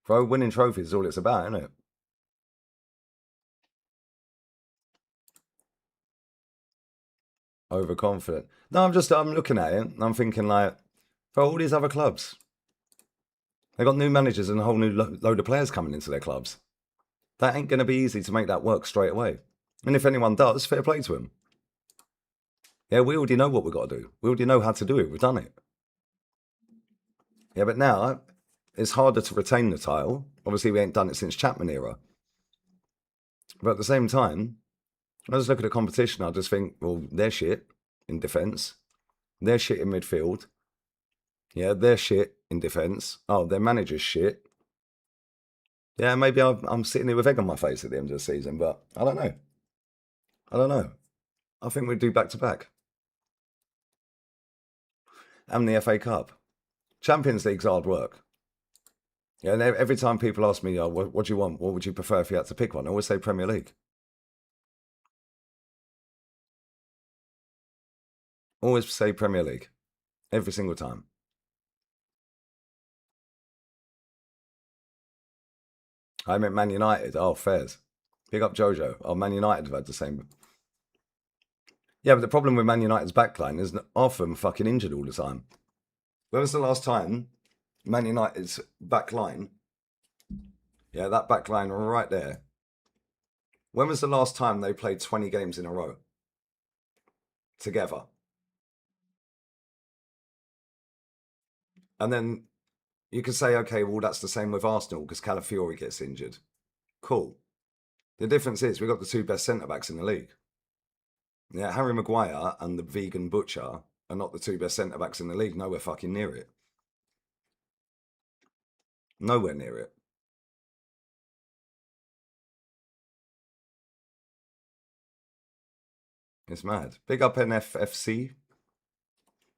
Bro, winning trophies is all it's about, isn't it? Overconfident. No, I'm looking at it. I'm thinking like, bro, all these other clubs, They got new managers and a whole new load of players coming into their clubs. That ain't going to be easy to make that work straight away. And if anyone does, fair play to them. Yeah, we already know what we've got to do. We already know how to do it. We've done it. Yeah, but now it's harder to retain the title. Obviously, we ain't done it since Chapman era. But at the same time, I just look at the competition. I just think, well, they're shit in defence. They're shit in midfield. Yeah, they're shit in defence. Oh, their manager's shit. Yeah, maybe I'm sitting here with egg on my face at the end of the season, but I don't know. I don't know. I think we'd do back to back. And the FA Cup. Champions League's hard work. Yeah, and every time people ask me, oh, what do you want? What would you prefer if you had to pick one? I always say Premier League. Always say Premier League. Every single time. I meant Man United. Oh, fairs. Pick up Jojo. Oh, Man United have had the same. Yeah, but the problem with Man United's backline is that half of them are fucking injured all the time. When was the last time Man United's backline, yeah, that backline right there, when was the last time they played 20 games in a row together? And then you could say, okay, well, that's the same with Arsenal because Calafiori gets injured. Cool. The difference is we've got the two best centre-backs in the league. Yeah, Harry Maguire and the vegan butcher are not the two best centre-backs in the league. Nowhere fucking near it. Nowhere near it. It's mad. Big up NFFC.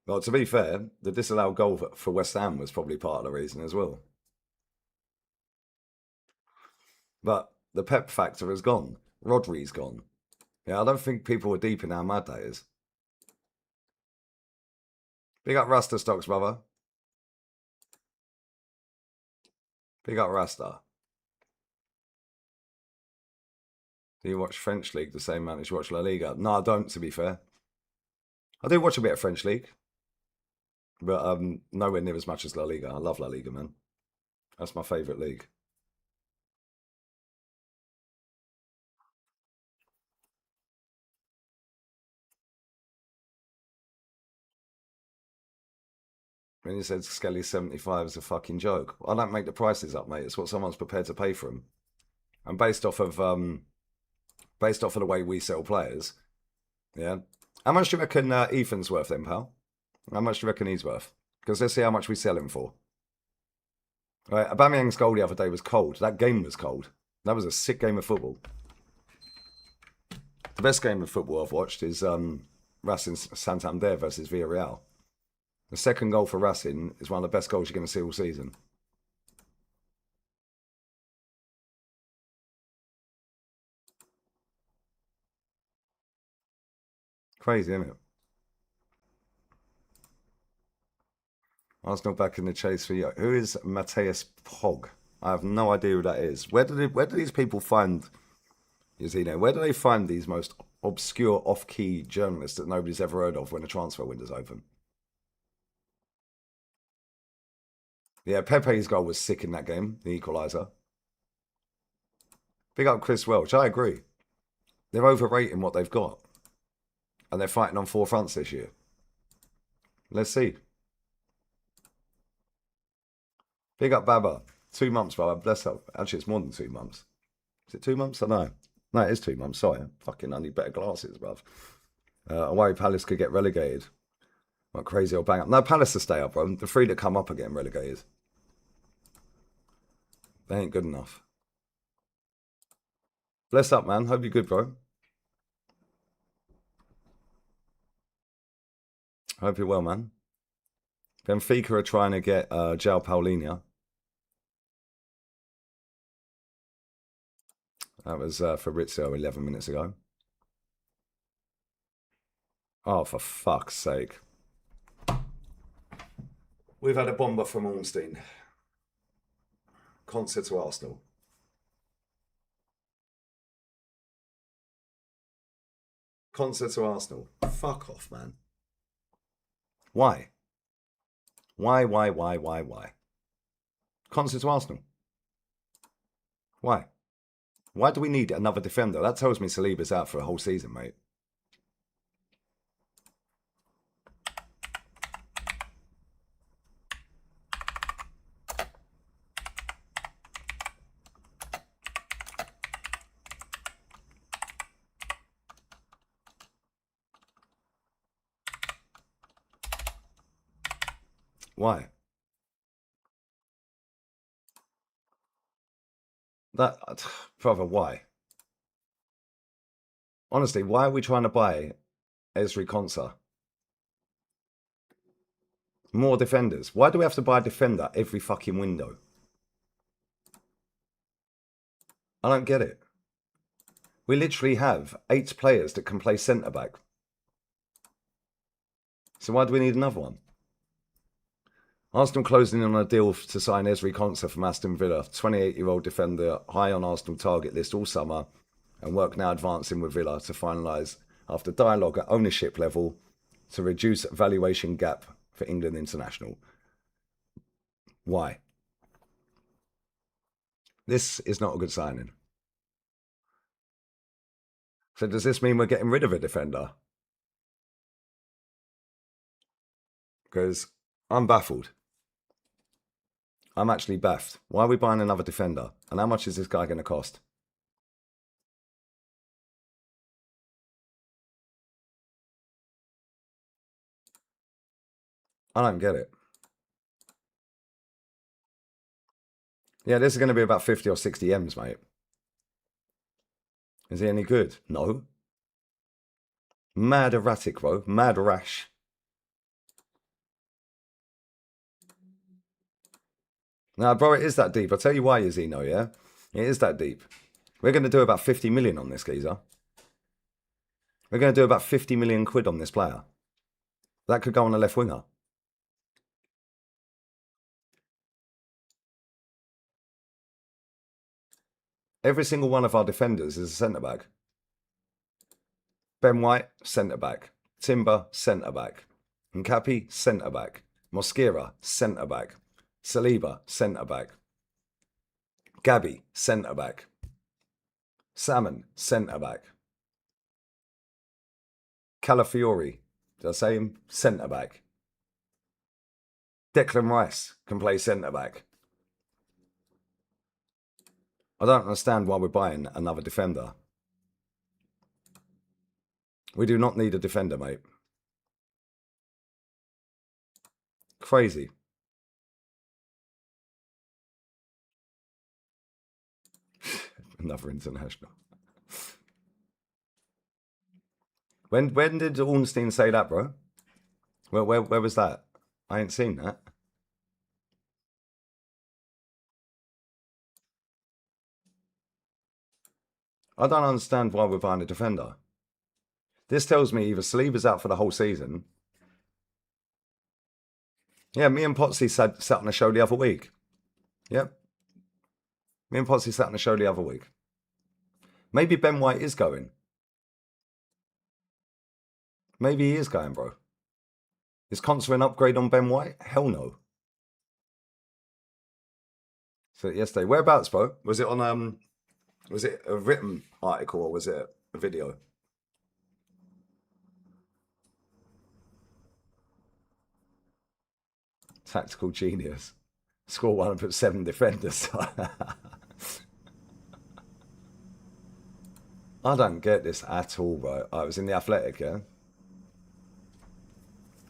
Well, to be fair, the disallowed goal for West Ham was probably part of the reason as well. But the Pep factor has gone. Rodri's gone. Yeah, I don't think people were deep in how mad that is. Big up Rasta stocks, brother. Big up Rasta. Do you watch French League the same amount as you watch La Liga? No, I don't, to be fair. I do watch a bit of French League. But nowhere near as much as La Liga. I love La Liga, man. That's my favourite league. When you said Skelly 75 is a fucking joke, I don't make the prices up, mate. It's what someone's prepared to pay for them. And based off of the way we sell players, yeah. How much do you reckon Ethan's worth then, pal? How much do you reckon he's worth? Because let's see how much we sell him for. Right, Aubameyang's goal the other day was cold. That game was cold. That was a sick game of football. The best game of football I've watched is Racing Santander versus Villarreal. The second goal for Racing is one of the best goals you're going to see all season. Crazy, isn't it? Arsenal back in the chase for you. Who is Mateus Pog? I have no idea who that is. Where do these people find, where do they find these most obscure off-key journalists that nobody's ever heard of when the transfer window's open? Yeah, Pepe's goal was sick in that game, the equaliser. Big up Chris Welch. I agree. They're overrating what they've got. And they're fighting on four fronts this year. Let's see. Big up Baba. 2 months, Baba. Bless up. Actually, it's more than 2 months. Is it 2 months? I know. No, it is 2 months. Sorry. I need better glasses, bruv. Away Palace could get relegated. What crazy old bang up. No, Palace to stay up, bro. The three that come up are getting relegated. They ain't good enough. Bless up, man. Hope you're good, bro. Hope you're well, man. Benfica are trying to get João Paulinho. That was Fabrizio 11 minutes ago. Oh, for fuck's sake. We've had a bomber from Ornstein. Konsa to Arsenal. Konsa to Arsenal. Fuck off, man. Why? Why? Konsa to Arsenal. Why? Why do we need another defender? That tells me Saliba's out for a whole season, mate. Why? That, brother, why? Honestly, why are we trying to buy Ezri Konsa? More defenders. Why do we have to buy a defender every fucking window? I don't get it. We literally have 8 players that can play centre-back. So why do we need another one? Arsenal closing in on a deal to sign Ezri Konsa from Aston Villa, 28-year-old defender, high on Arsenal target list all summer, and work now advancing with Villa to finalise after dialogue at ownership level to reduce valuation gap for England international. Why? This is not a good signing. So does this mean we're getting rid of a defender? Because I'm baffled. I'm actually baffed. Why are we buying another defender? And how much is this guy going to cost? I don't get it. Yeah, this is going to be about 50 or 60 M's, mate. Is he any good? No. Mad erratic, bro. Mad rash. Now, bro, it is that deep. I'll tell you why, Yazino, yeah? It is that deep. We're going to do about 50 million on this geezer. We're going to do about 50 million quid on this player. That could go on a left winger. Every single one of our defenders is a centre-back. Ben White, centre-back. Timber, centre-back. Nkapi, centre-back. Mosquera, centre-back. Saliba, centre-back. Gabby, centre-back. Salmon, centre-back. Calafiori, did I say him? Centre-back. Declan Rice can play centre-back. I don't understand why we're buying another defender. We do not need a defender, mate. Crazy. Another international. When did Ornstein say that, bro? Where was that? I ain't seen that. I don't understand why we're buying a defender. This tells me either Saliba's out for the whole season. Yeah, me and Potsy sat on a show the other week. Yep. Me and Potsy sat on a show the other week. Maybe Ben White is going. Maybe he is going, bro. Is Konsa an upgrade on Ben White? Hell no. So yesterday, whereabouts, bro? Was it on was it a written article or was it a video? Tactical genius. Score 1 and put 7 defenders. I don't get this at all, bro. I was in the Athletic, yeah?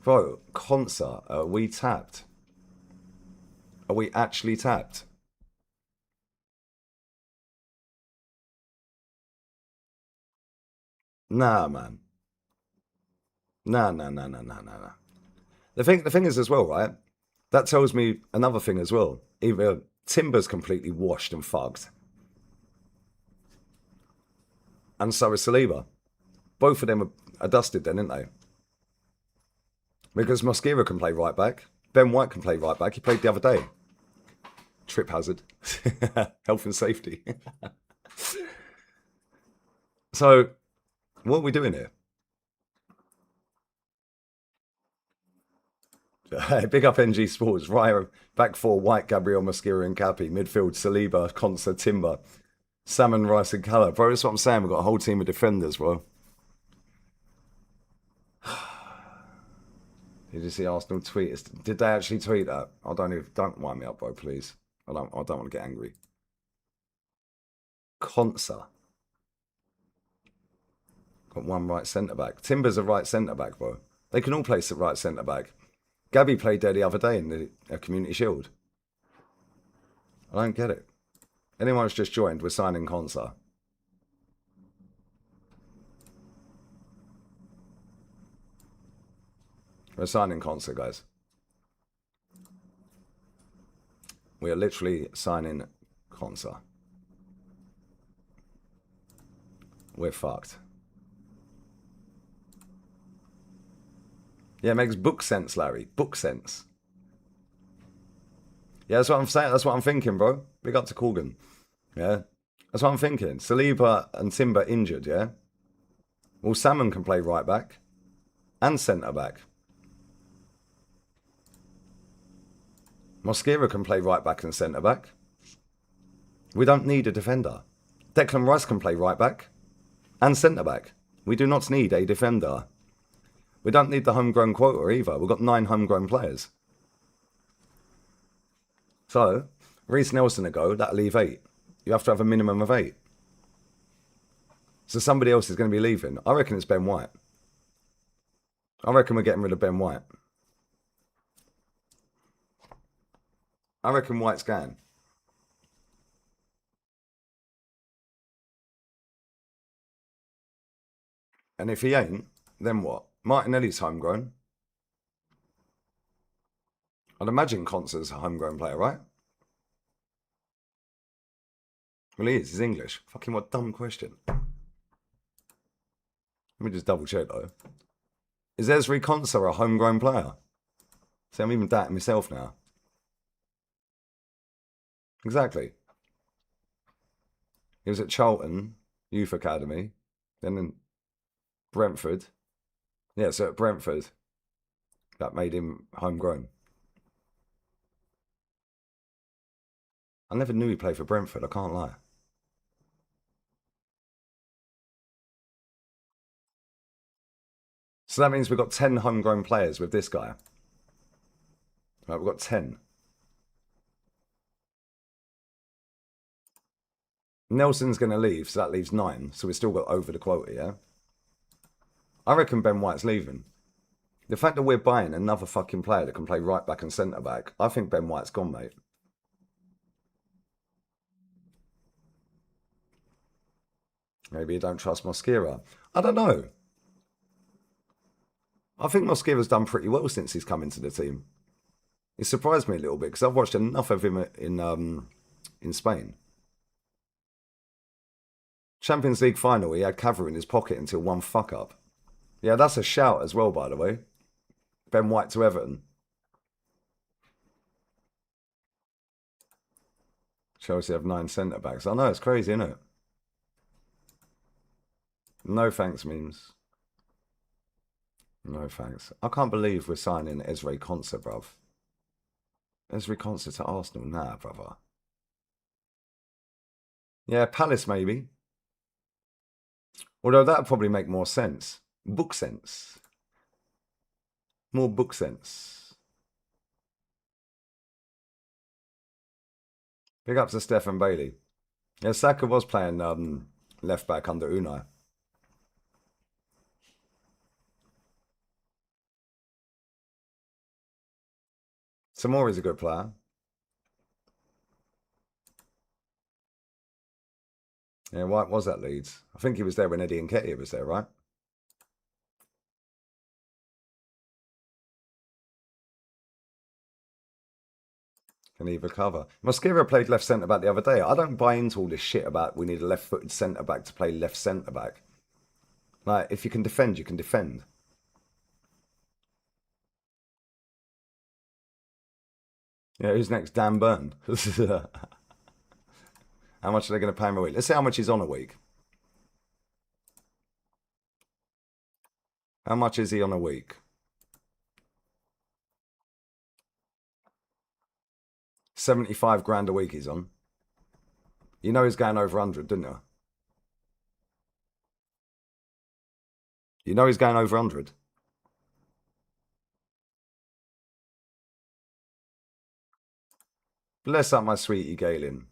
Bro, Konsa, are we tapped? Are we actually tapped? Nah, man. Nah. The thing is as well, right? That tells me another thing as well. Either Timber's completely washed and fucked. And so is Saliba. Both of them are dusted then, aren't they? Because Mosquera can play right back. Ben White can play right back. He played the other day. Trip hazard. Health and safety. So, what are we doing here? Big up NG Sports. Ryan, back four, White, Gabriel, Mosquera and Cappy. Midfield, Saliba, Konsa, Timber. Salmon, Rice and Colour. Bro, that's what I'm saying. We've got a whole team of defenders, bro. Did you see Arsenal tweet? Did they actually tweet that? Don't wind me up, bro, please. I don't want to get angry. Konsa. Got one right centre back. Timber's a right centre back, bro. They can all play right centre back. Gabby played there the other day in the Community Shield. I don't get it. Anyone who's just joined, we're signing Konsa. We're signing Konsa, guys. We are literally signing Konsa. We're fucked. Yeah, it makes book sense, Larry. Book sense. Yeah, that's what I'm saying. That's what I'm thinking, bro. Big up to Corgan. Yeah. That's what I'm thinking. Saliba and Timber injured, yeah? Well, Salmon can play right back and centre back. Mosquera can play right back and centre back. We don't need a defender. Declan Rice can play right back and centre back. We do not need a defender. We don't need the homegrown quota either. We've got 9 homegrown players. So, Reece Nelson to go, that'll leave 8. You have to have a minimum of 8. So somebody else is going to be leaving. I reckon it's Ben White. I reckon we're getting rid of Ben White. I reckon White's going. And if he ain't, then what? Martinelli's homegrown. I'd imagine Konsa's a homegrown player, right? Well, he is. He's English. Fucking what dumb question. Let me just double check, though. Is Ezri Konsa a homegrown player? See, I'm even doubting myself now. Exactly. He was at Charlton Youth Academy, then in Brentford. Yeah, so at Brentford, that made him homegrown. I never knew he played for Brentford, I can't lie. So that means we've got 10 homegrown players with this guy. Right, we've got 10. Nelson's going to leave, so that leaves 9. So we've still got over the quota, yeah? I reckon Ben White's leaving. The fact that we're buying another fucking player that can play right back and centre back, I think Ben White's gone, mate. Maybe you don't trust Mosquera. I don't know. I think Mosquera's done pretty well since he's come into the team. It surprised me a little bit because I've watched enough of him in Spain. Champions League final, he had Cavra in his pocket until one fuck up. Yeah, that's a shout as well, by the way. Ben White to Everton. Chelsea have 9 centre backs. I know, it's crazy, isn't it? No thanks memes. No thanks. I can't believe we're signing Ezri Konsa, bruv. Ezri Konsa to Arsenal? Nah, brother. Yeah, Palace maybe. Although that'd probably make more sense. Book sense. More book sense. Big up to Stephen Bailey. Yeah, Saka was playing left back under Unai. Samori's a good player. Yeah, White was at Leeds. I think he was there when Eddie Nketiah was there, right? Can he recover? Mosquera played left centre back the other day. I don't buy into all this shit about we need a left-footed centre back to play left centre back. Like, if you can defend, you can defend. Yeah, who's next? Dan Burn. How much are they going to pay him a week? Let's see how much he's on a week. How much is he on a week? 75 grand a week he's on. You know he's going over 100, didn't you? You know he's going over 100. Bless up my sweetie Galen.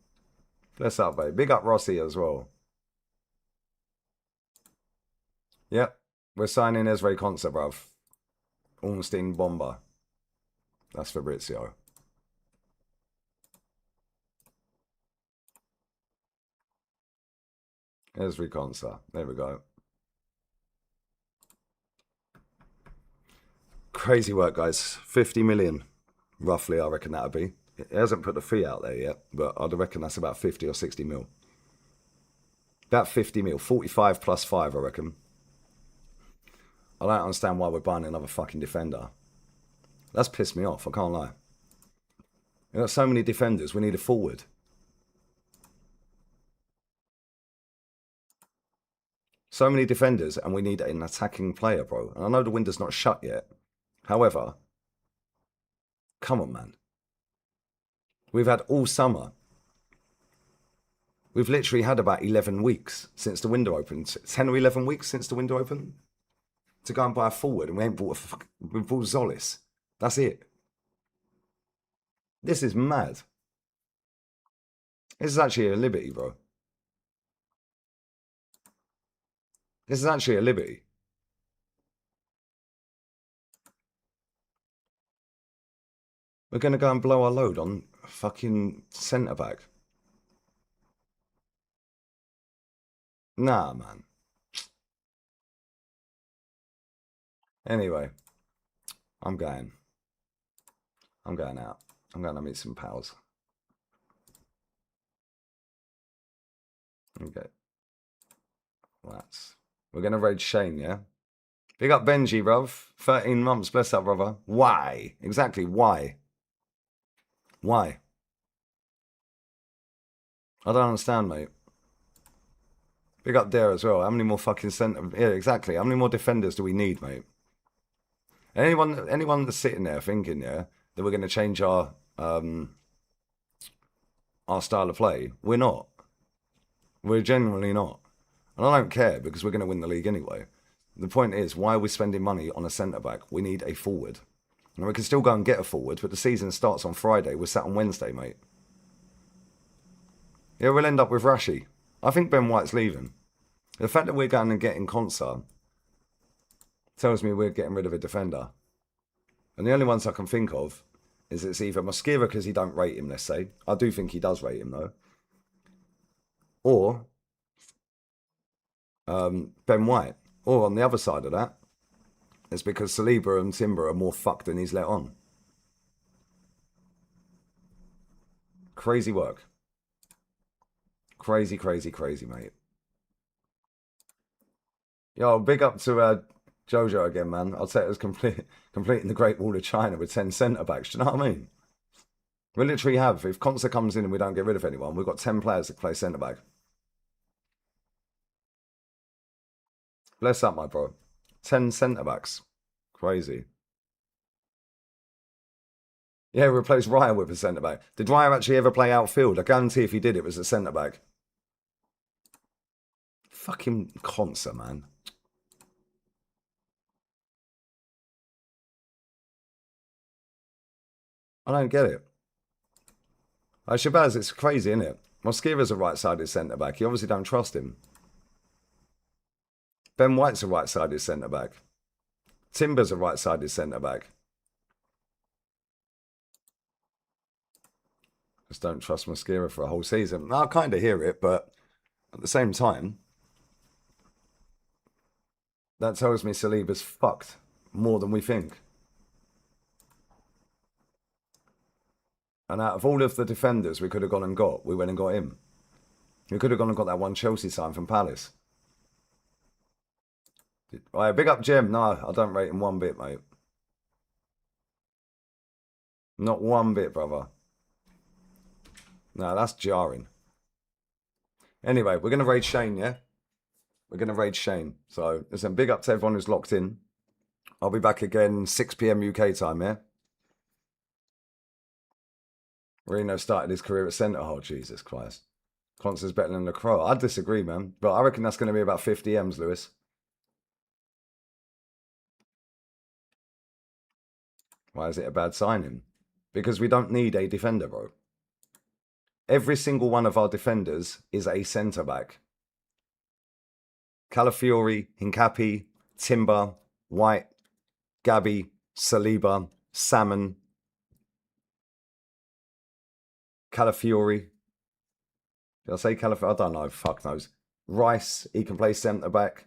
Bless up, babe. Big up Rossi as well. Yep. We're signing Esre Konsa, bruv. Ornstein Bomba. That's Fabrizio. Esre Konsa. There we go. Crazy work, guys. 50 million, roughly, I reckon that'd be. It hasn't put the fee out there yet, but I'd reckon that's about 50 or 60 mil. About 50 mil. 45 plus 5, I reckon. I don't understand why we're buying another fucking defender. That's pissed me off, I can't lie. We've got so many defenders, we need a forward. So many defenders, and we need an attacking player, bro. And I know the window's not shut yet. However, come on, man. We've had all summer. We've literally had about 11 weeks since the window opened. 10 or 11 weeks since the window opened to go and buy a forward, and we ain't bought we've bought Zolis. That's it. This is mad. This is actually a liberty, bro. This is actually a liberty. We're going to go and blow our load on fucking centre-back. Nah, man. Anyway, I'm going. I'm going out. I'm going to meet some pals. Okay. We're going to raid Shane, yeah? Big up Benji, bruv. 13 months. Bless up, brother. Why? Exactly, why? Why? I don't understand, mate. Big up there as well. How many more fucking centre... Yeah, exactly. How many more defenders do we need, mate? Anyone that's sitting there thinking, yeah, that we're going to change our style of play, we're not. We're genuinely not. And I don't care because we're going to win the league anyway. The point is, why are we spending money on a centre-back? We need a forward. And we can still go and get a forward, but the season starts on Friday. We're sat on Wednesday, mate. Yeah, we'll end up with Rashi. I think Ben White's leaving. The fact that we're going and getting Konsa tells me we're getting rid of a defender. And the only ones I can think of is it's either Mosquera because he don't rate him, let's say. I do think he does rate him, though. Or Ben White. Or on the other side of that, it's because Saliba and Timber are more fucked than he's let on. Crazy work. Crazy, crazy, crazy, mate. Yo, big up to Jojo again, man. I'll say it was completing the Great Wall of China with 10 centre-backs. Do you know what I mean? We literally have, if Konsa comes in and we don't get rid of anyone, we've got 10 players that play centre-back. Bless up, my bro. 10 centre-backs. Crazy. Yeah, replace Ryan with a centre-back. Did Ryan actually ever play outfield? I guarantee if he did, it was a centre-back. Fucking Konsa, man. I don't get it. Shabazz, it's crazy, isn't it? Mosquera's a right-sided centre-back. You obviously don't trust him. Ben White's a right-sided centre-back. Timber's a right-sided centre-back. Just don't trust Mosquera for a whole season. I kind of hear it, but at the same time, that tells me Saliba's fucked more than we think. And out of all of the defenders we could have gone and got, we went and got him. We could have gone and got that one Chelsea sign from Palace. Right, big up Jem. No, I don't rate him one bit, mate. Not one bit, brother. No, that's jarring. Anyway, we're going to raid Shane, yeah? We're going to raid Shane. So, listen, big up to everyone who's locked in. I'll be back again 6 p.m. UK time, yeah? Reno started his career at centre. Oh, Jesus Christ. Konsa's better than the Crow. I disagree, man. But I reckon that's going to be about 50 M's, Lewis. Why is it a bad signing? Because we don't need a defender, bro. Every single one of our defenders is a centre-back. Calafiori, Hincapi, Timber, White, Gabby, Saliba, Salmon, Calafiori. Did I say Calafiori? I don't know. Fuck knows. Rice, he can play centre-back.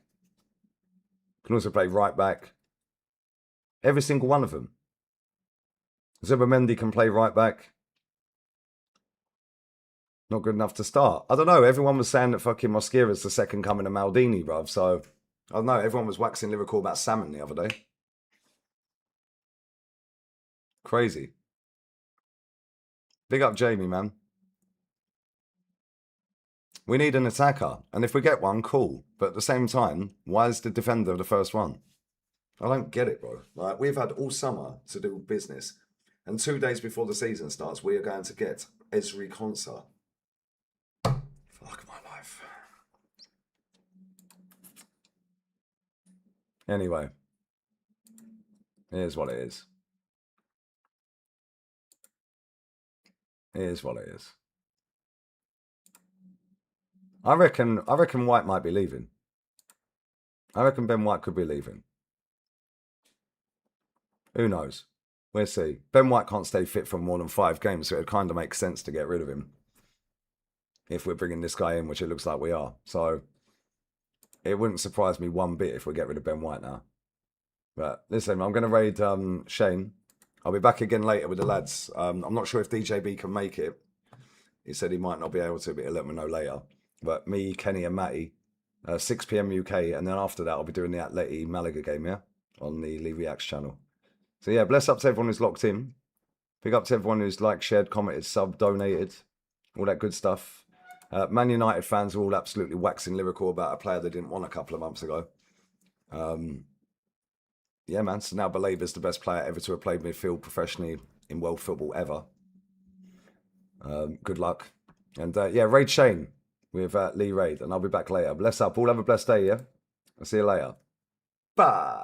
Can also play right-back. Every single one of them. Zubimendi can play right-back. Not good enough to start. I don't know. Everyone was saying that fucking Mosquera's the second coming of Maldini, bruv. So, I don't know. Everyone was waxing lyrical about Salmon the other day. Crazy. Big up Jamie, man. We need an attacker. And if we get one, cool. But at the same time, why is the defender the first one? I don't get it, bro. Like, we've had all summer to do business. And 2 days before the season starts, we are going to get Esri Konsa. Fuck my life. Anyway. Here's what it is. Here's what it is. I reckon White might be leaving. I reckon Ben White could be leaving. Who knows? We'll see. Ben White can't stay fit for more than 5 games, so it kind of makes sense to get rid of him. If we're bringing this guy in, which it looks like we are. So, it wouldn't surprise me one bit if we get rid of Ben White now. But listen, I'm going to raid Shane. I'll be back again later with the lads. I'm not sure if DJB can make it. He said he might not be able to, but he'll let me know later. But me, Kenny and Matty, 6 p.m. UK, and then after that I'll be doing the Atleti Malaga game, yeah? On the Lee Reacts channel. So yeah, bless up to everyone who's locked in. Big up to everyone who's liked, shared, commented, sub, donated, all that good stuff. Man United fans are all absolutely waxing lyrical about a player they didn't want a couple of months ago. Yeah, man, so now Belaber's the best player ever to have played midfield professionally in world football ever. Good luck. And yeah, raid Shane with Lee Raid, and I'll be back later. Bless up. All have a blessed day, yeah? I'll see you later. Bye.